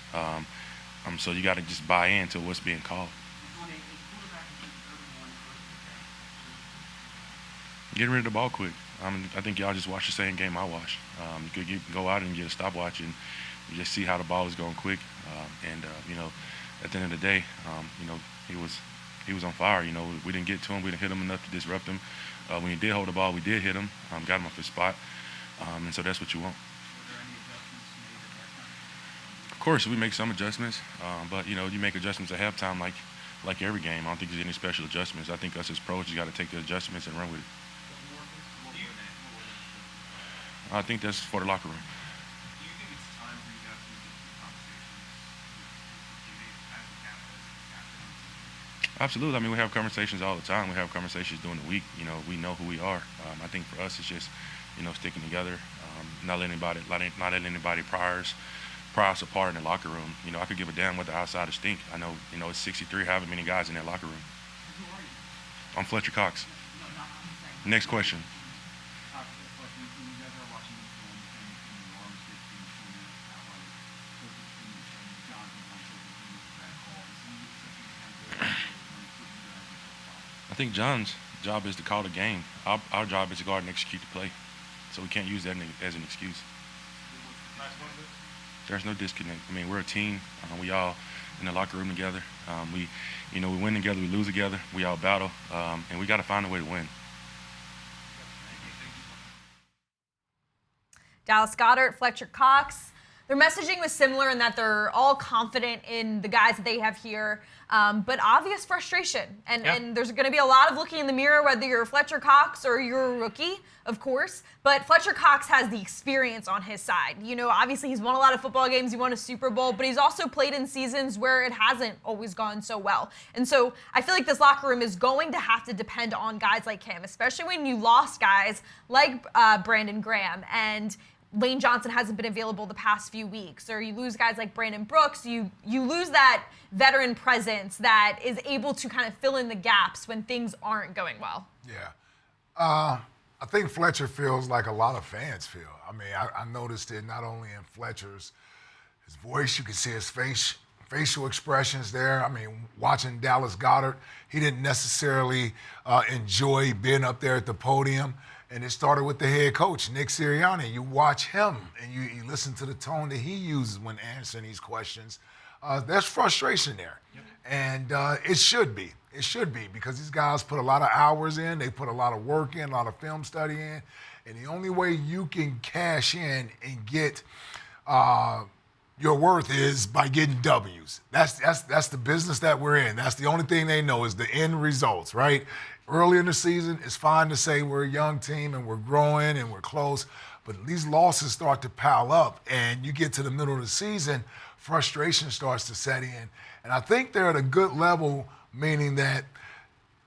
So you got to just buy into what's being called. Getting rid of the ball quick. I think y'all just watch the same game I watch. You could go out and get a stopwatch and just see how the ball is going quick. At the end of the day, he was on fire. We didn't get to him. We didn't hit him enough to disrupt him. When he did hold the ball, we did hit him. Got him off his spot. And so that's what you want. Were there any adjustments made at that time? Of course, we make some adjustments, but you make adjustments at halftime like every game. I don't think there's any special adjustments. I think us as pros, you got to take the adjustments and run with it. I think that's for the locker room. Do you think it's time for you guys to get some conversations with teammates as the captain? Absolutely. I mean, we have conversations all the time. We have conversations during the week. You know, we know who we are. I think for us, it's just, you know, sticking together, not letting anybody pry us apart in the locker room. You know, I could give a damn what the outsiders think. I know, you know, it's 63, however many guys in that locker room. Who are you? I'm Fletcher Cox. No, I'm saying. Next question. This question, when you guys are watching this film and you are mistakes being pointed out, like coaches and Jonathan on social media with that call, is he accepting accountability when he put you guys in the spot? I think John's job is to call the game. Our job is to guard and execute the play. So we can't use that as an excuse. There's no disconnect. I mean, we're a team. We all in the locker room together. We win together, we lose together. We all battle, and we got to find a way to win. Dallas Goddard, Fletcher Cox. Their messaging was similar in that they're all confident in the guys that they have here, but obvious frustration. And there's going to be a lot of looking in the mirror, whether you're Fletcher Cox or you're a rookie, of course. But Fletcher Cox has the experience on his side. You know, obviously he's won a lot of football games. He won a Super Bowl, but he's also played in seasons where it hasn't always gone so well. And so I feel like this locker room is going to have to depend on guys like him, especially when you lost guys like Brandon Graham and Lane Johnson hasn't been available the past few weeks, or you lose guys like Brandon Brooks, you lose that veteran presence that is able to kind of fill in the gaps when things aren't going well. Yeah. I think Fletcher feels like a lot of fans feel. I mean, I noticed it not only in Fletcher's his voice, you can see his facial expressions there. I mean, watching Dallas Goddard, he didn't necessarily enjoy being up there at the podium. And it started with the head coach, Nick Sirianni. You watch him and you listen to the tone that he uses when answering these questions. There's frustration there. Yep. And it should be. It should be, because these guys put a lot of hours in. They put a lot of work in, a lot of film study in. And the only way you can cash in and get your worth is by getting W's. That's the business that we're in. That's the only thing they know is the end results, right? Early in the season, it's fine to say we're a young team and we're growing and we're close, but these losses start to pile up, and you get to the middle of the season, frustration starts to set in. And I think they're at a good level, meaning that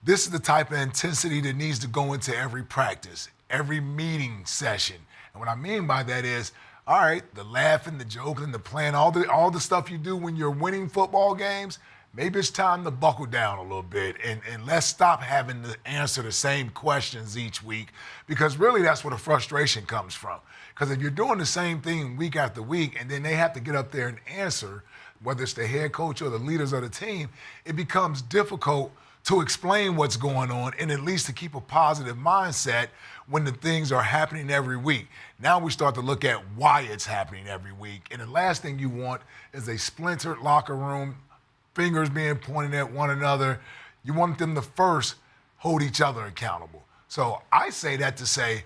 this is the type of intensity that needs to go into every practice, every meeting session. And what I mean by that is, all right, the laughing, the joking, the playing, all the stuff you do when you're winning football games, maybe it's time to buckle down a little bit and let's stop having to answer the same questions each week, because really that's where the frustration comes from. Because if you're doing the same thing week after week and then they have to get up there and answer, whether it's the head coach or the leaders of the team, it becomes difficult to explain what's going on and at least to keep a positive mindset when the things are happening every week. Now we start to look at why it's happening every week. And the last thing you want is a splintered locker room, fingers being pointed at one another. You want them to first hold each other accountable. So I say that to say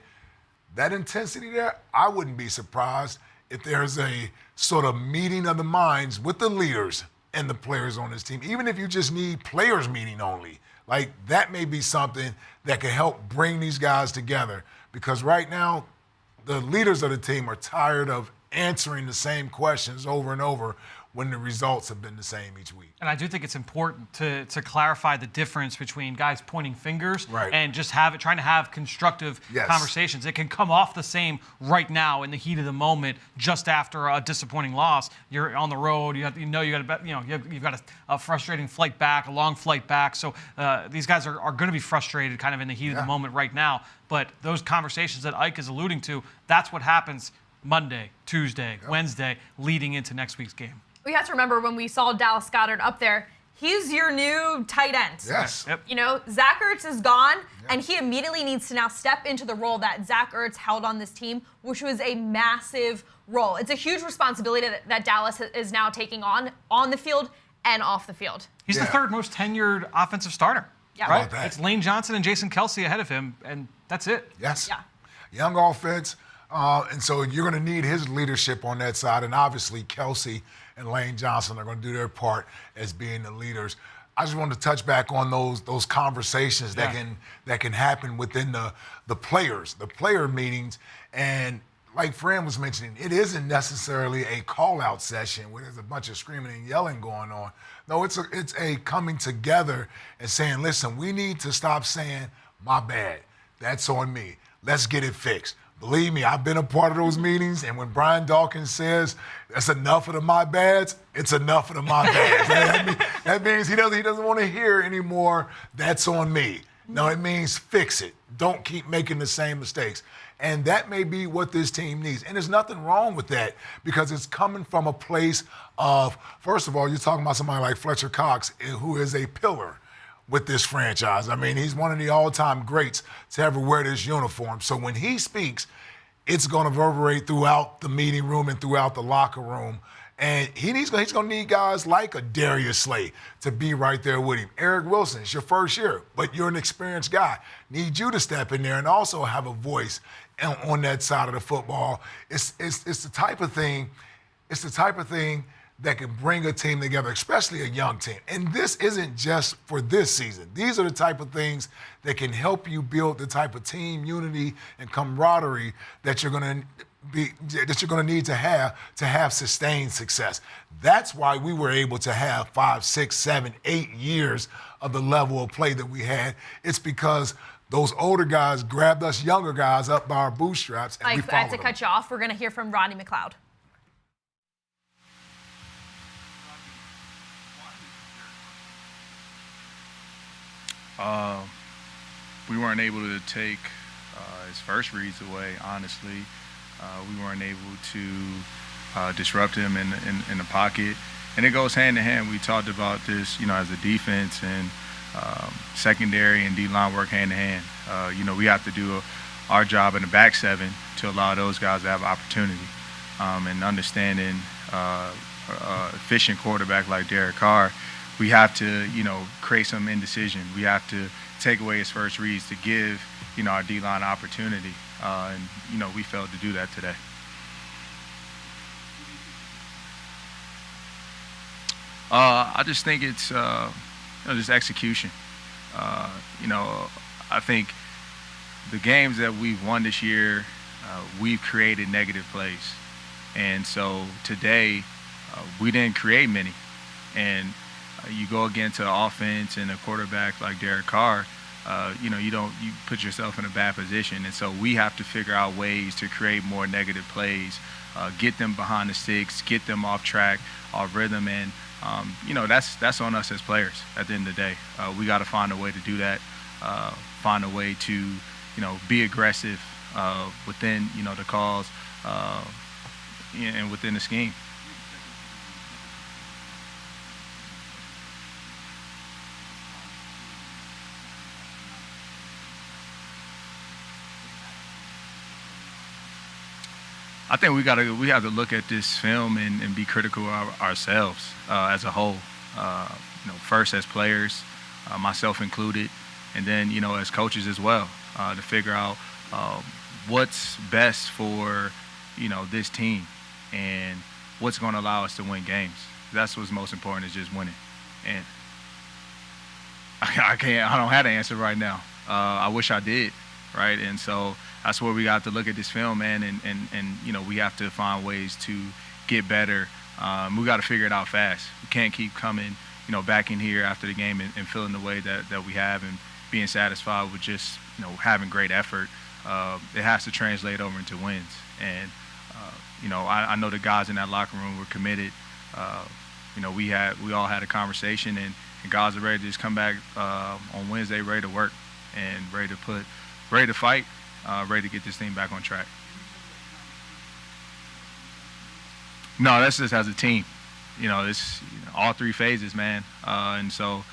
that intensity there, I wouldn't be surprised if there's a sort of meeting of the minds with the leaders and the players on this team. Even if you just need players meeting only, like that may be something that can help bring these guys together, because right now the leaders of the team are tired of answering the same questions over and over when the results have been the same each week. And I do think it's important to clarify the difference between guys pointing fingers right. and just trying to have constructive yes. conversations. It can come off the same right now in the heat of the moment, just after a disappointing loss. You're on the road. You've got a frustrating flight back, a long flight back. So these guys are going to be frustrated, kind of in the heat of the moment right now. But those conversations that Ike is alluding to, that's what happens Monday, Tuesday, Wednesday, leading into next week's game. We have to remember when we saw Dallas Goddard up there, he's your new tight end. Yes. Yep. You know, Zach Ertz is gone, and he immediately needs to now step into the role that Zach Ertz held on this team, which was a massive role. It's a huge responsibility that Dallas is now taking on the field and off the field. He's the third most tenured offensive starter. Yeah. Right? It's Lane Johnson and Jason Kelsey ahead of him, and that's it. Yes. Yeah. Young offense, and so you're going to need his leadership on that side, and obviously Kelsey and Lane Johnson are going to do their part as being the leaders. I just wanted to touch back on those conversations that can happen within the players, the player meetings. And like Fran was mentioning, it isn't necessarily a call-out session where there's a bunch of screaming and yelling going on. No, it's a coming together and saying, listen, we need to stop saying, my bad, that's on me. Let's get it fixed. Believe me, I've been a part of those meetings, and when Brian Dawkins says that's enough of the my bads, it's enough of the my bads. That means he doesn't want to hear anymore, that's on me. No, it means fix it. Don't keep making the same mistakes. And that may be what this team needs. And there's nothing wrong with that because it's coming from a place of, first of all, you're talking about somebody like Fletcher Cox, who is a pillar with this franchise. I mean, he's one of the all-time greats to ever wear this uniform. So when he speaks, it's going to reverberate throughout the meeting room and throughout the locker room. And he's going to need guys like a Darius Slay to be right there with him. Eric Wilson, it's your first year, but you're an experienced guy. Need you to step in there and also have a voice on that side of the football. It's the type of thing. It's the type of thing that can bring a team together, especially a young team. And this isn't just for this season. These are the type of things that can help you build the type of team unity and camaraderie that you're going to need to have sustained success. That's why we were able to have 5, 6, 7, 8 years of the level of play that we had. It's because those older guys grabbed us younger guys up by our bootstraps and we followed I have to them. cut you off. We're going to hear from Rodney McLeod. We weren't able to take his first reads away, honestly. We weren't able to disrupt him in the pocket. And it goes hand in hand. We talked about this, as a defense and secondary and D-line work hand in hand. We have to do our job in the back seven to allow those guys to have opportunity. And understanding efficient quarterback like Derek Carr, we have to, create some indecision. We have to take away his first reads to give, our D-line opportunity. And we failed to do that today. I just think it's just execution. I think the games that we've won this year, we've created negative plays. And so today, we didn't create many. And you go against an offense and a quarterback like Derek Carr, you put yourself in a bad position. And so we have to figure out ways to create more negative plays, get them behind the sticks, get them off track, off rhythm. And, that's on us as players at the end of the day. We got to find a way to do that, find a way to, be aggressive within, the calls and within the scheme. I think we have to look at this film and be critical of ourselves as a whole. First as players, myself included, and then as coaches as well, to figure out what's best for this team and what's going to allow us to win games. That's what's most important, is just winning. And I don't have the answer right now. I wish I did, right? And so that's where we got to look at this film, man, and we have to find ways to get better. We got to figure it out fast. We can't keep coming, back in here after the game and feeling the way that we have and being satisfied with just, having great effort. It has to translate over into wins. And, I know the guys in that locker room were committed. We all had a conversation, and guys are ready to just come back on Wednesday, ready to work and ready to fight. Ready to get this thing back on track. No, that's just as a team. It's all three phases, man. And so,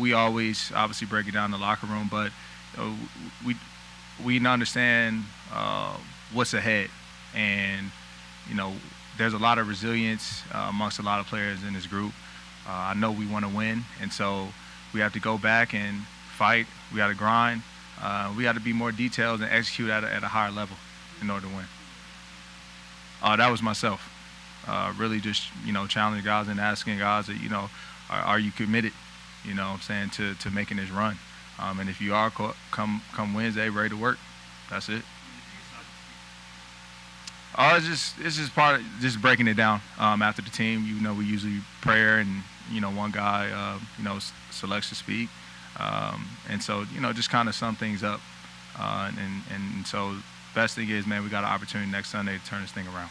we always obviously break it down in the locker room, but we understand what's ahead. And, there's a lot of resilience amongst a lot of players in this group. I know we want to win, and so we have to go back and fight. We got to grind. We got to be more detailed and execute at a higher level in order to win. That was myself. Really just, challenging guys and asking guys that, are you committed, to making this run? And if you are, come Wednesday, ready to work. That's it. It's just part of just breaking it down after the team. We usually prayer and one guy selects to speak, and so just kind of sum things up, and so best thing is, man, we got an opportunity next Sunday to turn this thing around.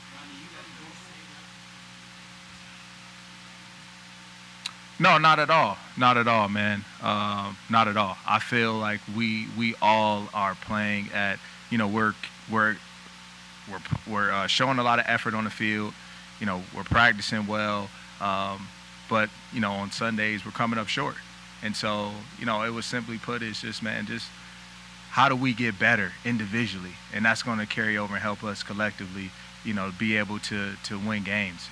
No, not at all. Not at all, man. Not at all. I feel like we all are playing at, we're showing a lot of effort on the field. We're practicing well, but on Sundays we're coming up short. And so, it was simply put, it's just, man, just how do we get better individually, and that's going to carry over and help us collectively, be able to win games.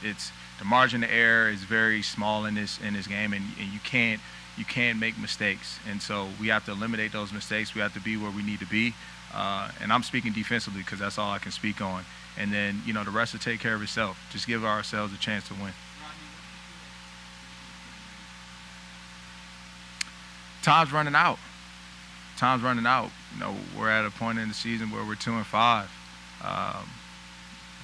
The margin of error is very small in this game, and you can't make mistakes. And so we have to eliminate those mistakes. We have to be where we need to be. And I'm speaking defensively because that's all I can speak on. And then the rest will take care of itself. Just give ourselves a chance to win. Time's running out. We're at a point in the season where we're 2-5.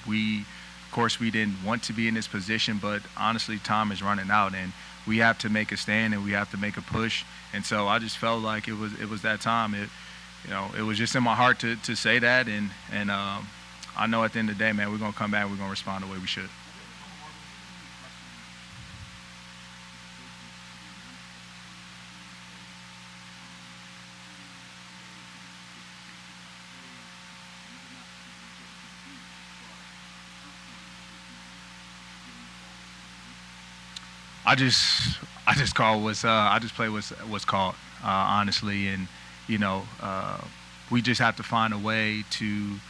Of course, we didn't want to be in this position, but honestly, time is running out, and we have to make a stand and we have to make a push. And so I just felt like it was that time. It was just in my heart to say that, and I know at the end of the day, man, we're gonna come back and we're gonna respond the way we should. I just play what's called, honestly, and we just have to find a way to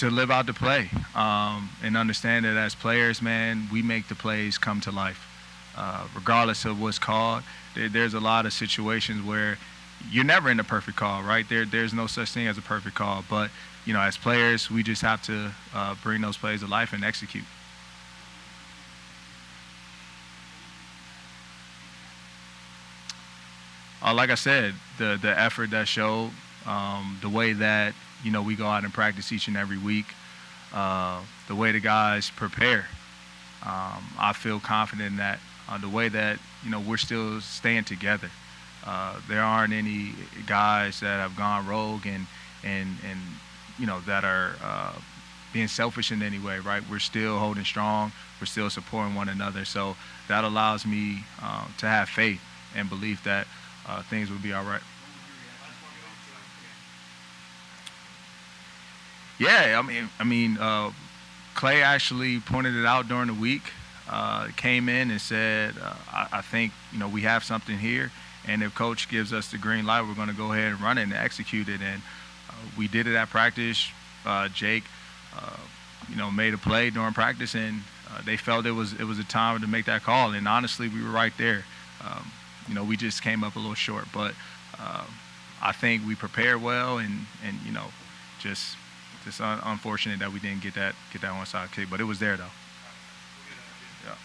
live out the play, and understand that as players, man, we make the plays come to life, regardless of what's called. There's a lot of situations where you're never in the perfect call, right? There's no such thing as a perfect call, but as players, we just have to bring those plays to life and execute. Like I said, the effort that showed, the way that we go out and practice each and every week, the way the guys prepare, I feel confident in that. The way that we're still staying together. There aren't any guys that have gone rogue and that are being selfish in any way, right? We're still holding strong. We're still supporting one another. So that allows me to have faith and belief that things will be all right. Yeah, I mean, Clay actually pointed it out during the week. Came in and said, I think we have something here, and if Coach gives us the green light, we're going to go ahead and run it and execute it. And we did it at practice. Jake, made a play during practice, and they felt it was a time to make that call. And honestly, we were right there. We just came up a little short, but I think we prepared well, and just unfortunate that we didn't get that onside kick, but it was there though. Yeah.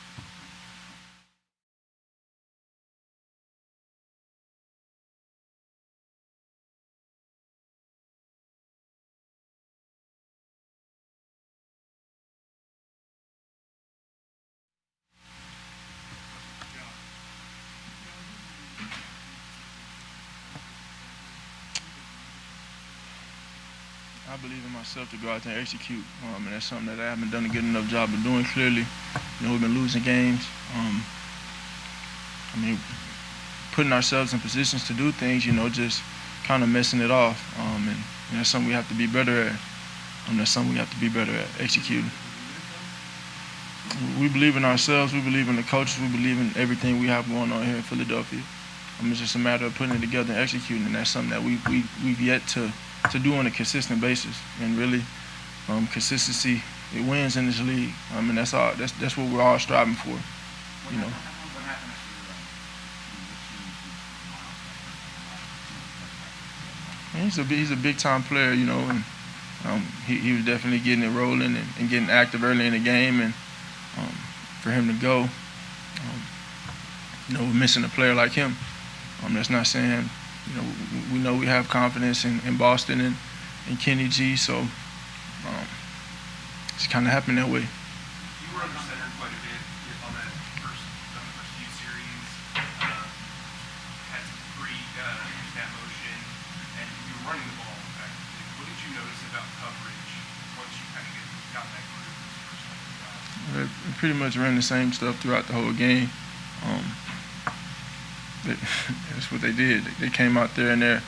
I believe in myself to go out there and execute, and that's something that I haven't done a good enough job of doing. Clearly, we've been losing games. Putting ourselves in positions to do things, just kind of messing it off, and that's something we have to be better at. That's something we have to be better at executing. We believe in ourselves. We believe in the coaches. We believe in everything we have going on here in Philadelphia. It's just a matter of putting it together and executing, and that's something that we've yet to do on a consistent basis. And really, consistency, it wins in this league. That's all. That's what we're all striving for. He's a big time player, and he was definitely getting it rolling and getting active early in the game, and for him to go, we're missing a player like him. That's not saying, we know we have confidence in Boston and Kenny G, so just kind of happened that way. You were under center quite a bit on the first few series. Had some pre-snap motion, and you were running the ball effectively. What did you notice about coverage once you kind of got that groove those first couple of drives? They pretty much ran the same stuff throughout the whole game. That's what they did. They came out there and they're,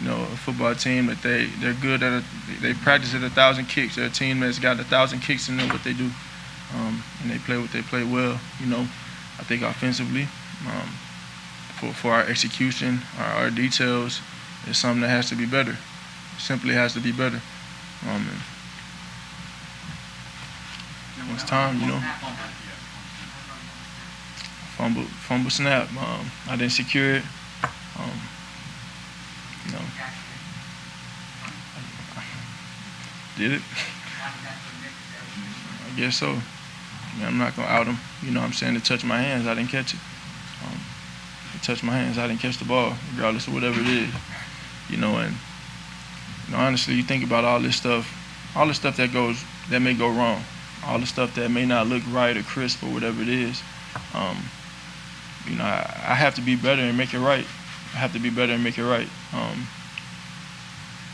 a football team that they're good at. They practice at 1,000 kicks. They're a team that's got 1,000 kicks in them, what they do, and they play well. I think offensively, for our execution, our details, it's something that has to be better. It simply has to be better. It's time, Fumble snap. I didn't secure it. Did it? I guess so. I'm not gonna out him. I'm saying to touch my hands, I didn't catch it. To touch my hands, I didn't catch the ball, regardless of whatever it is. And honestly, you think about all this stuff that may go wrong, all the stuff that may not look right or crisp or whatever it is. I have to be better and make it right.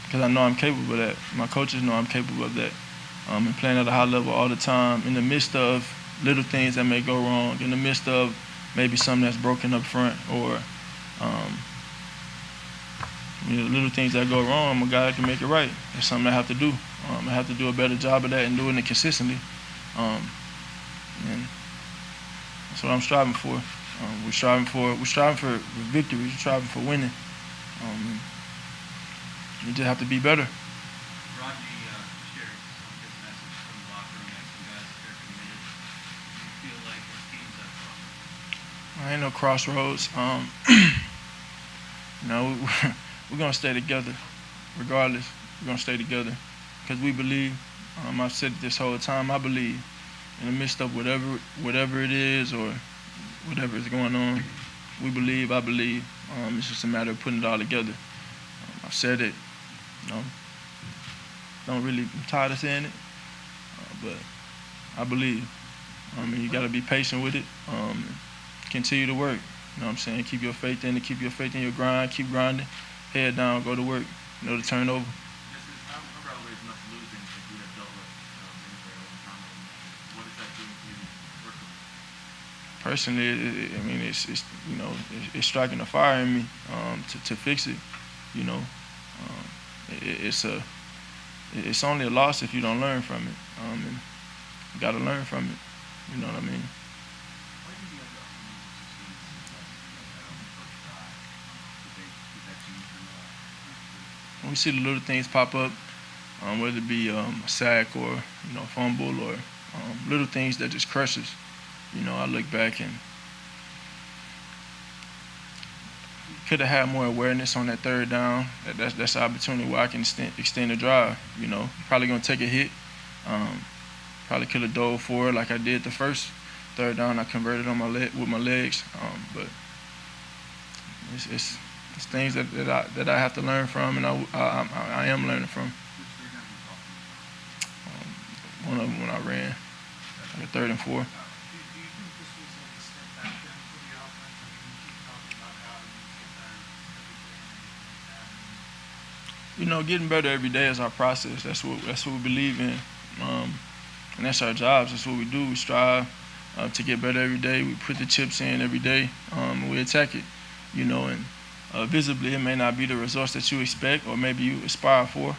Because I know I'm capable of that. My coaches know I'm capable of that. And playing at a high level all the time, in the midst of little things that may go wrong, in the midst of maybe something that's broken up front, or little things that go wrong, I'm a guy that can make it right. It's something I have to do. I have to do a better job of that and doing it consistently. And that's what I'm striving for. We're striving for victory. We're striving for winning. We just have to be better. Rodney shared some good message from the locker room that some guys that are committed. Do you feel like this team's at crossroads? I ain't no crossroads. We're gonna stay together, regardless. We're gonna stay together because we believe. I've said it this whole time. I believe in the midst of whatever it is or whatever is going on, we believe. I believe. It's just a matter of putting it all together. I've said it. I'm tired of saying it, but I believe. You got to be patient with it. Continue to work. Keep your faith in it. Keep your faith in your grind. Keep grinding. Head down. Go to work. To turn over. How probably is enough losing if you have dealt with what is that doing for you personally? It's striking a fire in me to fix it. It's only a loss if you don't learn from it. And you got to learn from it. You know what I mean? When we see the little things pop up, whether it be a sack or fumble or little things that just crushes, I look back and could have had more awareness on that third down. That's an opportunity where I can extend the drive. Probably gonna take a hit. Probably could have dove for it like I did the first third down. I converted on with my legs, but it's things that I have to learn from, and I am learning from. One of them when I ran, like a 3rd and 4. Do you think this was like a step back then for the offense? You keep talking about how you get better every day and Getting better every day is our process. That's what we believe in, and that's our jobs. That's what we do. We strive to get better every day. We put the chips in every day, and we attack it. And visibly, it may not be the results that you expect or maybe you aspire for,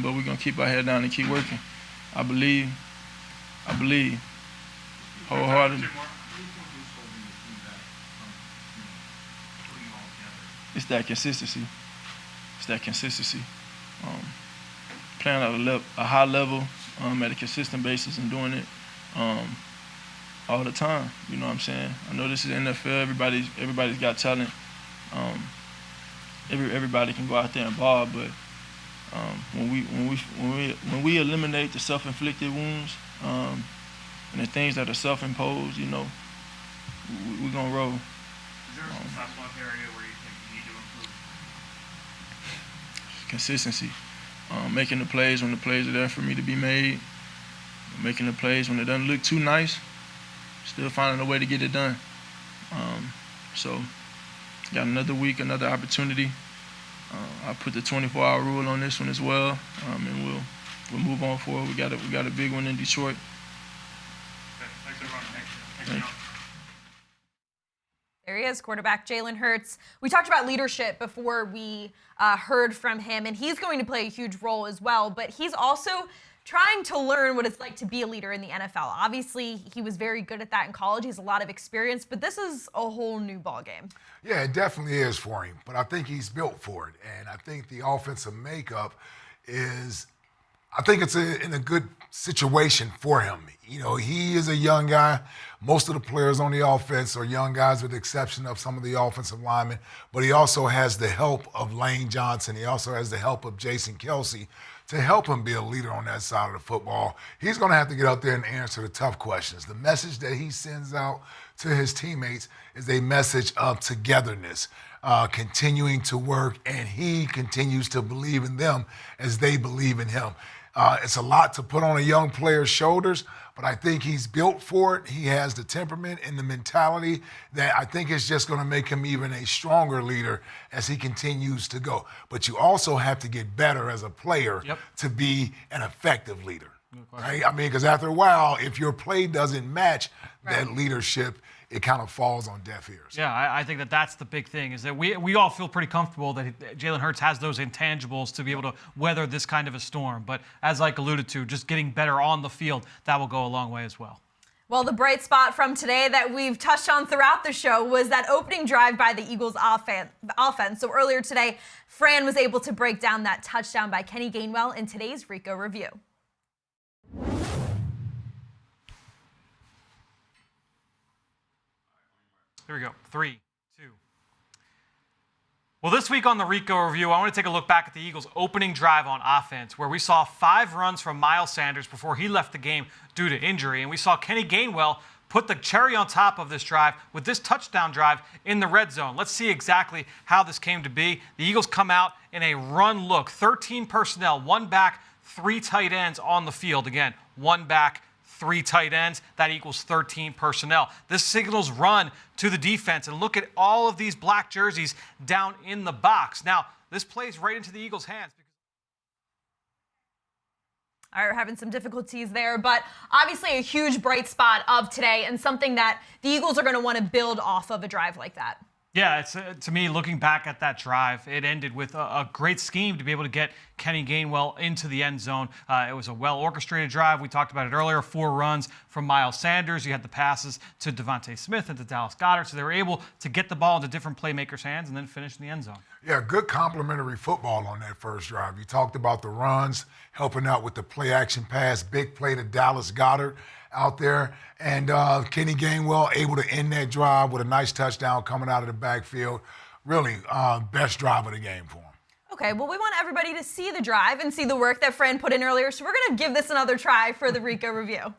but we're gonna keep our head down and keep working. I believe wholeheartedly. It's that consistency. Playing at a high level at a consistent basis and doing it all the time. You know what I'm saying? I know this is NFL. Everybody's got talent. Everybody can go out there and ball, but when we eliminate the self-inflicted wounds and the things that are self-imposed, we're gonna roll. Is there a spot area where you think you need to improve? Consistency, making the plays when the plays are there for me to be made, making the plays when it doesn't look too nice, still finding a way to get it done. So got another week, another opportunity. I put the 24-hour rule on this one as well, and we'll move on forward. We got a big one in Detroit. Thanks, everyone. Thank you. There he is, quarterback Jalen Hurts. We talked about leadership before we heard from him, and he's going to play a huge role as well, but he's also trying to learn what it's like to be a leader in the NFL. Obviously, he was very good at that in college. He has a lot of experience, but this is a whole new ballgame. Yeah, it definitely is for him, but I think he's built for it, and I think the offensive makeup is, I think it's in a good situation for him. You know, he is a young guy. Most of the players on the offense are young guys with the exception of some of the offensive linemen, but he also has the help of Lane Johnson. He also has the help of Jason Kelsey to help him be a leader on that side of the football. He's going to have to get out there and answer the tough questions. The message that he sends out to his teammates is a message of togetherness, continuing to work, and he continues to believe in them as they believe in him. It's a lot to put on a young player's shoulders, but I think he's built for it. He has the temperament and the mentality that I think is just going to make him even a stronger leader as he continues to go. But you also have to get better as a player to be an effective leader, right? I mean, because after a while, if your play doesn't match that leadership, it kind of falls on deaf ears. Yeah, I think that's the big thing, is that we all feel pretty comfortable that Jalen Hurts has those intangibles to be able to weather this kind of a storm. But as Ike alluded to, just getting better on the field, that will go a long way as well. Well, the bright spot from today that we've touched on throughout the show was that opening drive by the Eagles offense. So earlier today, Fran was able to break down that touchdown by Kenny Gainwell in today's Ricoh Review. Here we go. 3, 2. Well, this week on the Ricoh Review, I want to take a look back at the Eagles' opening drive on offense, where we saw 5 runs from Miles Sanders before he left the game due to injury. And we saw Kenny Gainwell put the cherry on top of this drive with this touchdown drive in the red zone. Let's see exactly how this came to be. The Eagles come out in a run look. 13 personnel, 1 back, 3 tight ends on the field. Again, 1 back, 3 tight ends, that equals 13 personnel. This signals run to the defense, and look at all of these black jerseys down in the box. Now, this plays right into the Eagles' hands. All right, we're having some difficulties there, but obviously a huge bright spot of today and something that the Eagles are going to want to build off of a drive like that. Yeah, it's to me, looking back at that drive, it ended with a great scheme to be able to get Kenny Gainwell into the end zone. It was a well-orchestrated drive. We talked about it earlier, 4 runs from Miles Sanders. You had the passes to Devontae Smith and to Dallas Goddard, so they were able to get the ball into different playmakers' hands and then finish in the end zone. Yeah, good complementary football on that first drive. You talked about the runs, helping out with the play-action pass, big play to Dallas Goddard out there, and Kenny Gainwell able to end that drive with a nice touchdown coming out of the backfield. Really, best drive of the game for him. Okay, well, we want everybody to see the drive and see the work that Fran put in earlier, so we're going to give this another try for the Ricoh Review.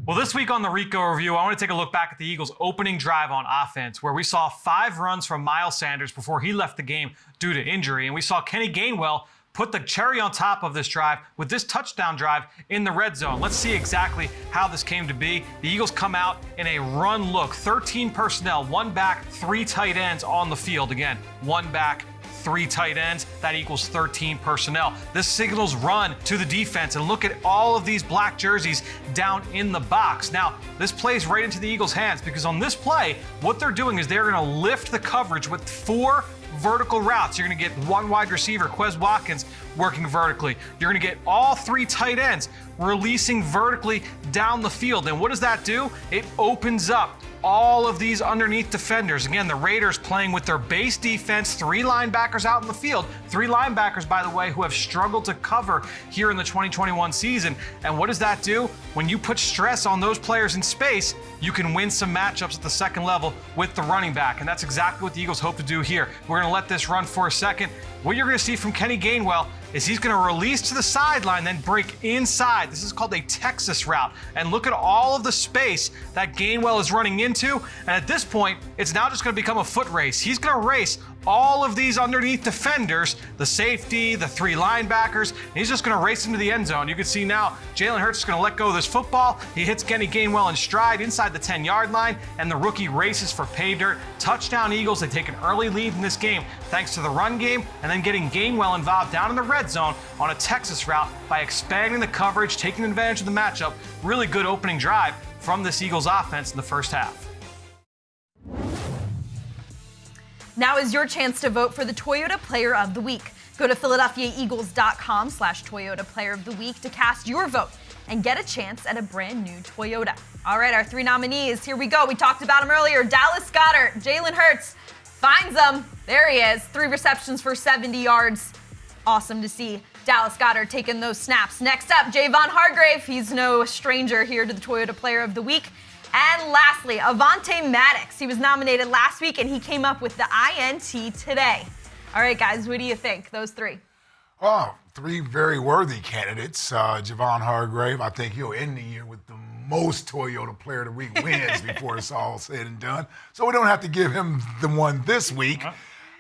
Well, this week on the Ricoh Review, I want to take a look back at the Eagles' opening drive on offense, where we saw 5 runs from Miles Sanders before he left the game due to injury, and we saw Kenny Gainwell put the cherry on top of this drive with this touchdown drive in the red zone. Let's see exactly how this came to be. The Eagles come out in a run look. 13 personnel, 1 back, 3 tight ends on the field. Again, 1 back, 3 tight ends, that equals 13 personnel. This signals run to the defense, and look at all of these black jerseys down in the box. Now, this plays right into the Eagles' hands, because on this play, what they're doing is they're going to lift the coverage with 4 vertical routes. You're going to get 1 wide receiver, Quez Watkins, working vertically. You're going to get all 3 tight ends releasing vertically down the field. And what does that do? It opens up all of these underneath defenders. Again, the Raiders playing with their base defense, 3 linebackers out in the field. 3 linebackers, by the way, who have struggled to cover here in the 2021 season. And what does that do? When you put stress on those players in space, you can win some matchups at the second level with the running back. And that's exactly what the Eagles hope to do here. We're going to let this run for a second. What you're going to see from Kenny Gainwell is he's going to release to the sideline, then break inside. This is called a Texas route. And look at all of the space that Gainwell is running into. And at this point, it's now just going to become a foot race. He's going to race all of these underneath defenders, the safety, the 3 linebackers, and he's just going to race into the end zone. You can see now Jalen Hurts is going to let go of this football. He hits Kenny Gainwell in stride inside the 10-yard line, and the rookie races for pay dirt. Touchdown Eagles. They take an early lead in this game thanks to the run game and then getting Gainwell involved down in the red zone on a Texas route by expanding the coverage, taking advantage of the matchup. Really good opening drive from this Eagles offense in the first half. Now is your chance to vote for the Toyota Player of the Week. Go to PhiladelphiaEagles.com/Toyota Player of the Week to cast your vote and get a chance at a brand new Toyota. All right, our 3 nominees. Here we go. We talked about him earlier. Dallas Goddard, Jalen Hurts finds him. There he is. 3 receptions for 70 yards. Awesome to see Dallas Goddard taking those snaps. Next up, Javon Hargrave. He's no stranger here to the Toyota Player of the Week. And lastly, Avonte Maddox. He was nominated last week, and he came up with the INT today. All right, guys, what do you think? Those 3. Oh, 3 very worthy candidates. Javon Hargrave, I think he'll end the year with the most Toyota Player of the Week wins before it's all said and done. So we don't have to give him the one this week.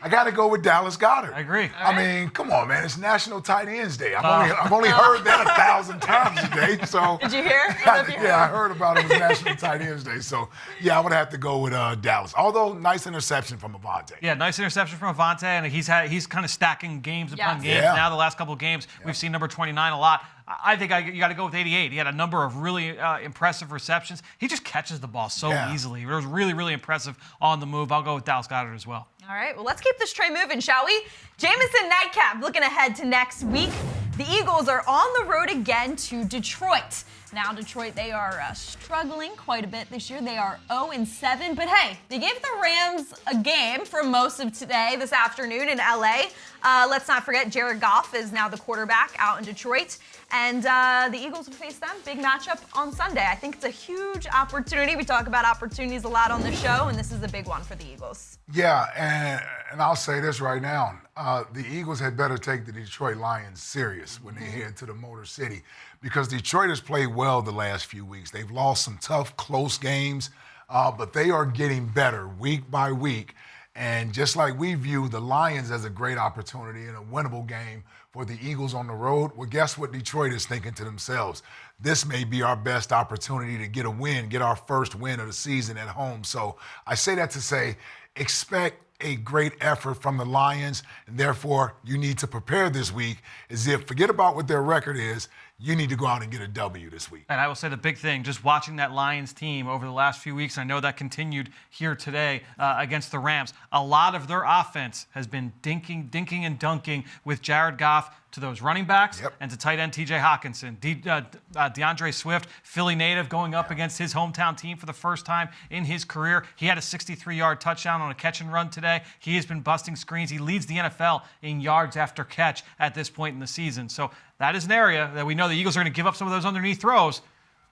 I got to go with Dallas Goddard. I agree. I mean, come on, man. It's National Tight Ends Day. I've only heard that 1,000 times today. So did you hear? I heard about it. It was National Tight Ends Day. So, yeah, I would have to go with Dallas. Although, nice interception from Avonte. Yeah, nice interception from Avonte, and he's kind of stacking games upon games. Yeah. Now the last couple of games, we've seen number 29 a lot. I think you got to go with 88. He had a number of really impressive receptions. He just catches the ball so easily. It was really, really impressive on the move. I'll go with Dallas Goddard as well. All right, well, let's keep this train moving, shall we? Jameson Nightcap looking ahead to next week. The Eagles are on the road again to Detroit. Now, Detroit, they are struggling quite a bit this year. They are 0-7, but hey, they gave the Rams a game for most of this afternoon in LA. Let's not forget Jared Goff is now the quarterback out in Detroit. And the Eagles will face them. Big matchup on Sunday. I think it's a huge opportunity. We talk about opportunities a lot on the show, and this is a big one for the Eagles. Yeah, and I'll say this right now. The Eagles had better take the Detroit Lions serious when they head to the Motor City because Detroit has played well the last few weeks. They've lost some tough, close games, but they are getting better week by week. And just like we view the Lions as a great opportunity and a winnable game for the Eagles on the road, well, guess what Detroit is thinking to themselves? This may be our best opportunity to get a win, get our first win of the season at home. So I say that to say, expect a great effort from the Lions, and therefore you need to prepare this week as if, forget about what their record is, you need to go out and get a W this week. And I will say the big thing, just watching that Lions team over the last few weeks, I know that continued here today against the Rams, a lot of their offense has been dinking and dunking with Jared Goff to those running backs and to tight end TJ Hawkinson. DeAndre Swift, Philly native, going up against his hometown team for the first time in his career. He had a 63-yard touchdown on a catch and run today. He has been busting screens. He leads the NFL in yards after catch at this point in the season. So that is an area that we know the Eagles are going to give up some of those underneath throws.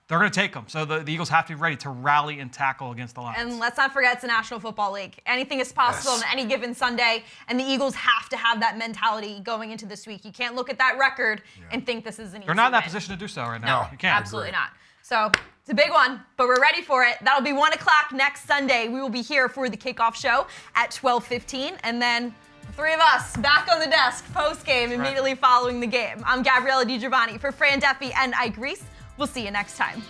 They're going to take them. So the Eagles have to be ready to rally and tackle against the Lions. And let's not forget it's the National Football League. Anything is possible on any given Sunday, and the Eagles have to have that mentality going into this week. You can't look at that record and think this is an easy They're not in that win. position to do so right now. No, you can't. absolutely not. So it's a big one, but we're ready for it. That'll be 1 o'clock next Sunday. We will be here for the kickoff show at 12:15, and then the 3 of us back on the desk post-game immediately following the game. I'm Gabriella DiGiovanni for Fran Duffy and Ike Reese. We'll see you next time.